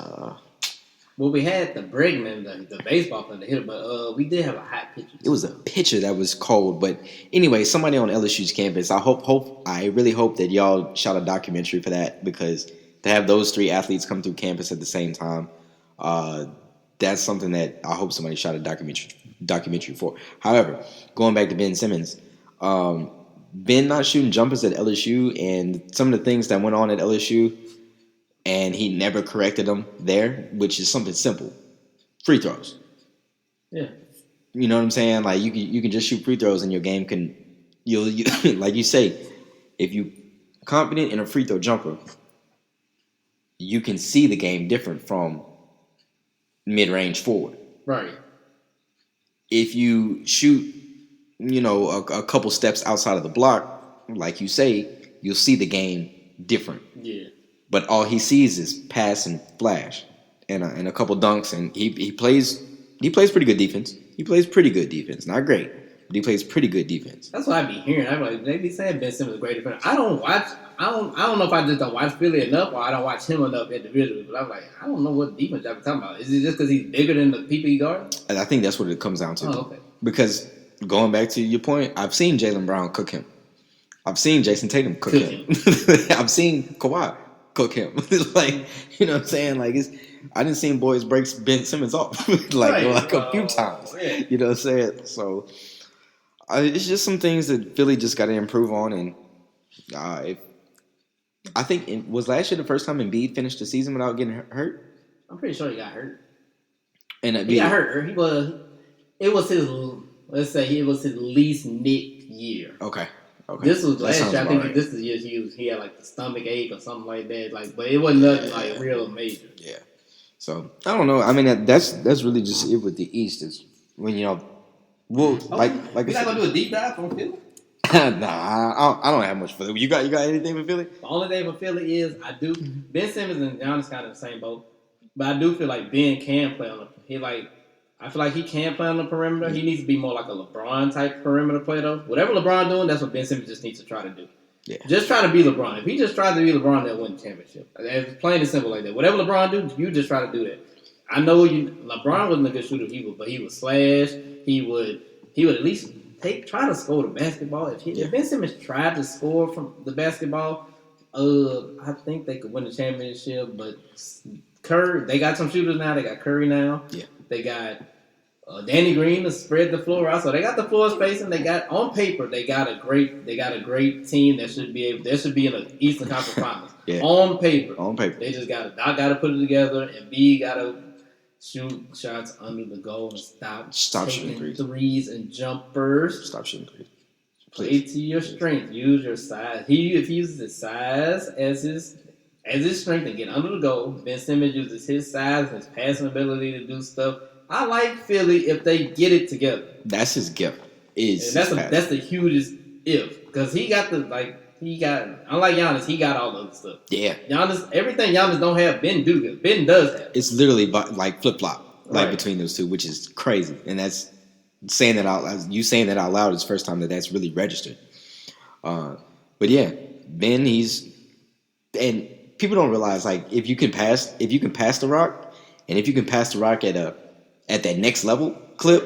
Well, we had the Bregman, the baseball player, the hitter, but we did have a hot pitcher. It was a pitcher that was cold, but anyway, somebody on LSU's campus. I really hope that y'all shot a documentary for that, because to have those three athletes come through campus at the same time, that's something that I hope somebody shot a documentary for. However, going back to Ben Simmons, Ben not shooting jumpers at LSU, and some of the things that went on at LSU. And he never corrected them there, which is something simple. Free throws. Yeah. You know what I'm saying? Like you can just shoot free throws and your game can you like you say, if you confident in a free throw jumper, you can see the game different from mid-range forward. Right. If you shoot, a couple steps outside of the block, like you say, you'll see the game different. Yeah. But all he sees is pass and flash, and a couple dunks, and he plays pretty good defense. He plays pretty good defense, not great, but he plays pretty good defense. That's what I be hearing. I'm like, they be saying Ben Simmons is a great defender. I don't know if I just don't watch Philly enough, or I don't watch him enough individually. But I'm like, I don't know what defense y'all be talking about. Is it just because he's bigger than the people he guards? And I think that's what it comes down to. Oh, okay. Because going back to your point, I've seen Jaylen Brown cook him. I've seen Jason Tatum cook him. I've seen Kawhi cook him. Like, you know what I'm saying? Like, I didn't see boys break Ben Simmons off like a few times. Yeah. You know what I'm saying? So it's just some things that Philly just got to improve on. And I think was last year the first time Embiid finished the season without getting hurt. I'm pretty sure he got hurt. And he got hurt. It was his least nick year. Okay. This was last year. I think this is the year he had like the stomach ache or something like that. Like, but it wasn't nothing like real major. Yeah. So I don't know. I mean, that's really just it with the East. Is when we're not gonna do a deep dive on Philly. Nah, I don't have much for Philly. You got anything for Philly? The only thing for Philly is Ben Simmons and Giannis kind of the same boat, but I do feel like Ben can play on I feel like he can play on the perimeter. He needs to be more like a LeBron type perimeter player, though. Whatever LeBron doing, that's what Ben Simmons just needs to try to do. Yeah. Just try to be LeBron. If he just tries to be LeBron, they'll win the championship. It's plain and simple like that. Whatever LeBron do, you just try to do that. I know LeBron wasn't a good shooter, but he would slash. He would at least try to score the basketball. If Ben Simmons tried to score from the basketball, I think they could win the championship. But Curry, they got some shooters now. They got Curry now. Yeah. They got Danny Green to spread the floor out. So they got the floor spacing. They got on paper. They got a great team that should be in the Eastern Conference Finals. Yeah. On paper. They just got to put it together, and B got to shoot shots under the goal and stop taking threes and jumpers. Stop shooting threes. Play to your strength. Use your size. If he uses his size as his strength and get under the goal, Ben Simmons uses his size and his passing ability to do stuff. I like Philly if they get it together. That's his gift. That's the hugest if, because unlike Giannis, he got all the other stuff. Yeah, Giannis, everything Giannis don't have, Ben does have. It's literally like flip flop, between those two, which is crazy. And that's saying that out loud. You saying that out loud is the first time that's really registered. But yeah, Ben, and people don't realize, like, if you can pass the rock, and if you can pass the rock at that next level clip,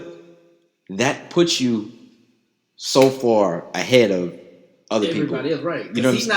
that puts you so far ahead of other people. Everybody else, right? Because he's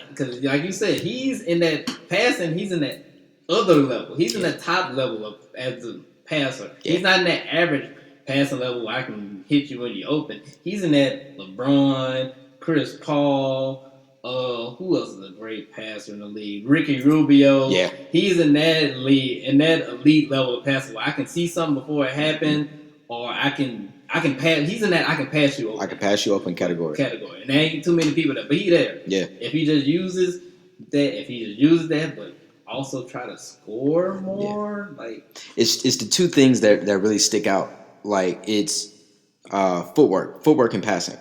because like you said, he's in that passing. He's in that other level. He's in the top level as a passer. Yeah. He's not in that average passing level where I can hit you when you open. He's in that LeBron, Chris Paul. Who else is a great passer in the league? Ricky Rubio. Yeah. He's in that elite level of passer where I can see something before it happened, or I can pass. He's in that I can pass you open. I can pass you open category. And there ain't too many people but he there. Yeah. If he just uses that, but also try to score more, like it's the two things that really stick out. Like, it's footwork and passing.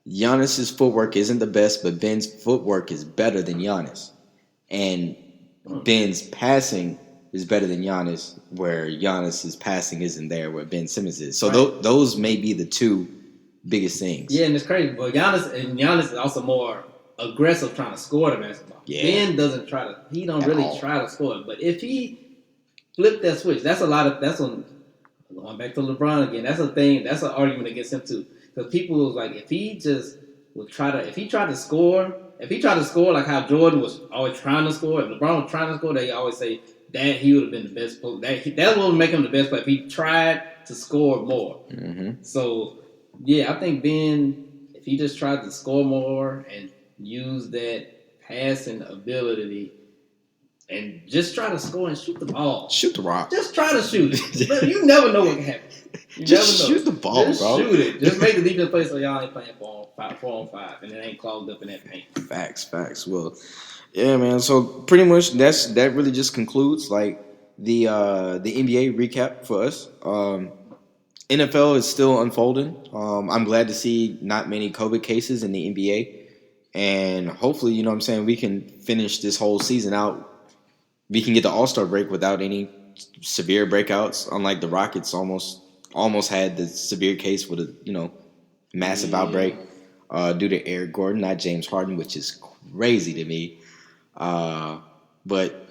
Giannis's footwork isn't the best, but Ben's footwork is better than Giannis. And Ben's passing is better than Giannis, where Giannis's passing isn't there where Ben Simmons is. So those may be the two biggest things. Yeah, and it's crazy. But Giannis is also more aggressive trying to score the basketball. Yeah. Ben doesn't try to. He don't really try to score. But if he flipped that switch, that's on. Going back to LeBron again, that's a thing. That's an argument against him too. Because people was like, if he tried to score like how Jordan was always trying to score, if LeBron was trying to score, they always say that he would have been the best player. That would make him the best player if he tried to score more. Mm-hmm. So, yeah, I think Ben, if he just tried to score more and use that passing ability and just try to score and shoot the ball. Shoot the rock. Just try to shoot it. But you never know what can happen. Just shoot the ball, just bro. Shoot it. Just make the defense play so y'all ain't playing 4-on-5 and it ain't clogged up in that paint. Facts. Well, yeah, man. So pretty much that really just concludes like the NBA recap for us. NFL is still unfolding. I'm glad to see not many COVID cases in the NBA. And hopefully, you know what I'm saying, we can finish this whole season out. We can get the All-Star break without any severe breakouts, unlike the Rockets almost had the severe case with a, massive outbreak due to Eric Gordon, not James Harden, which is crazy to me. But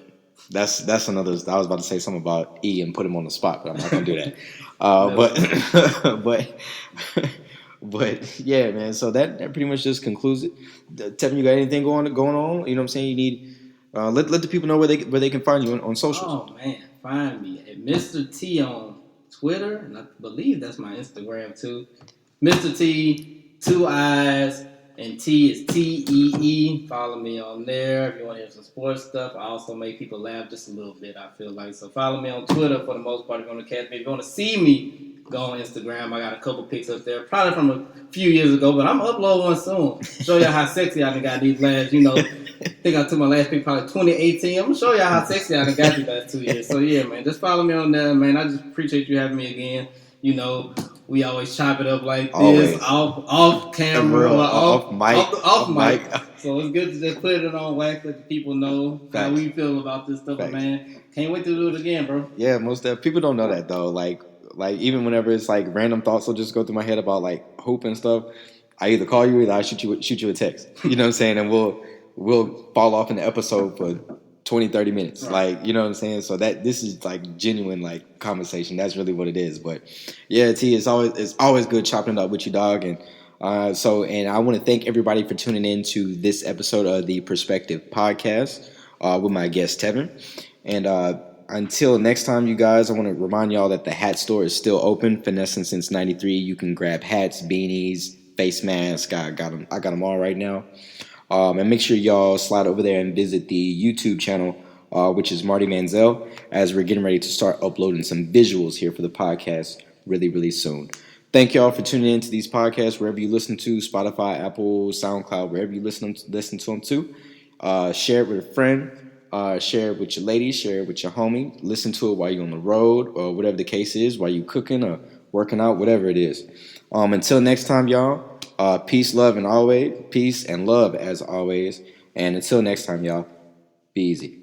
that's another. I was about to say something about E and put him on the spot, but I'm not gonna do that. But yeah, man. So that pretty much just concludes it. Tevin, you got anything going on? You know what I'm saying? You need let the people know where they can find you on socials. Oh man, find me at Mr. T on Twitter, and I believe that's my Instagram too. Mr. T, 2 eyes, and T is TEE. Follow me on there if you want to hear some sports stuff. I also make people laugh just a little bit, I feel like. So follow me on Twitter for the most part if you want to catch me. If you want to see me, go on Instagram. I got a couple pics up there, probably from a few years ago, but I'm upload one soon. Show y'all how sexy I done got these last, I think I took my last pic probably 2018. I'm going to show y'all how sexy I done got these last 2 years. So yeah, man, just follow me on there, man. I just appreciate you having me again. We always chop it up like this, off camera, or off mic. So it's good to just put it on wax, let the people know how we feel about this stuff, man. Can't wait to do it again, bro. Yeah, most of people don't know that though. Like even whenever it's like random thoughts will just go through my head about like hoop and stuff, I either call you or I shoot you a text. You know what I'm saying? And we'll fall off in the episode for 20, 30 minutes. Right. Like, you know what I'm saying? So this is like genuine like conversation. That's really what it is. But yeah, T, it's always good chopping it up with you, dog. And and I want to thank everybody for tuning in to this episode of the Perspective Podcast with my guest Tevin. And until next time, you guys, I want to remind y'all that the hat store is still open. Finessing since '93. You can grab hats, beanies, face masks. I got them all right now. And make sure y'all slide over there and visit the YouTube channel, which is Marty Manziel, as we're getting ready to start uploading some visuals here for the podcast really, really soon. Thank y'all for tuning in to these podcasts, wherever you listen to, Spotify, Apple, SoundCloud, wherever you listen to them to. Share it with a friend. Share it with your lady. Share it with your homie. Listen to it while you're on the road or whatever the case is, while you're cooking or working out, whatever it is. Until next time, y'all. Peace, love, and love as always. And until next time, y'all, be easy.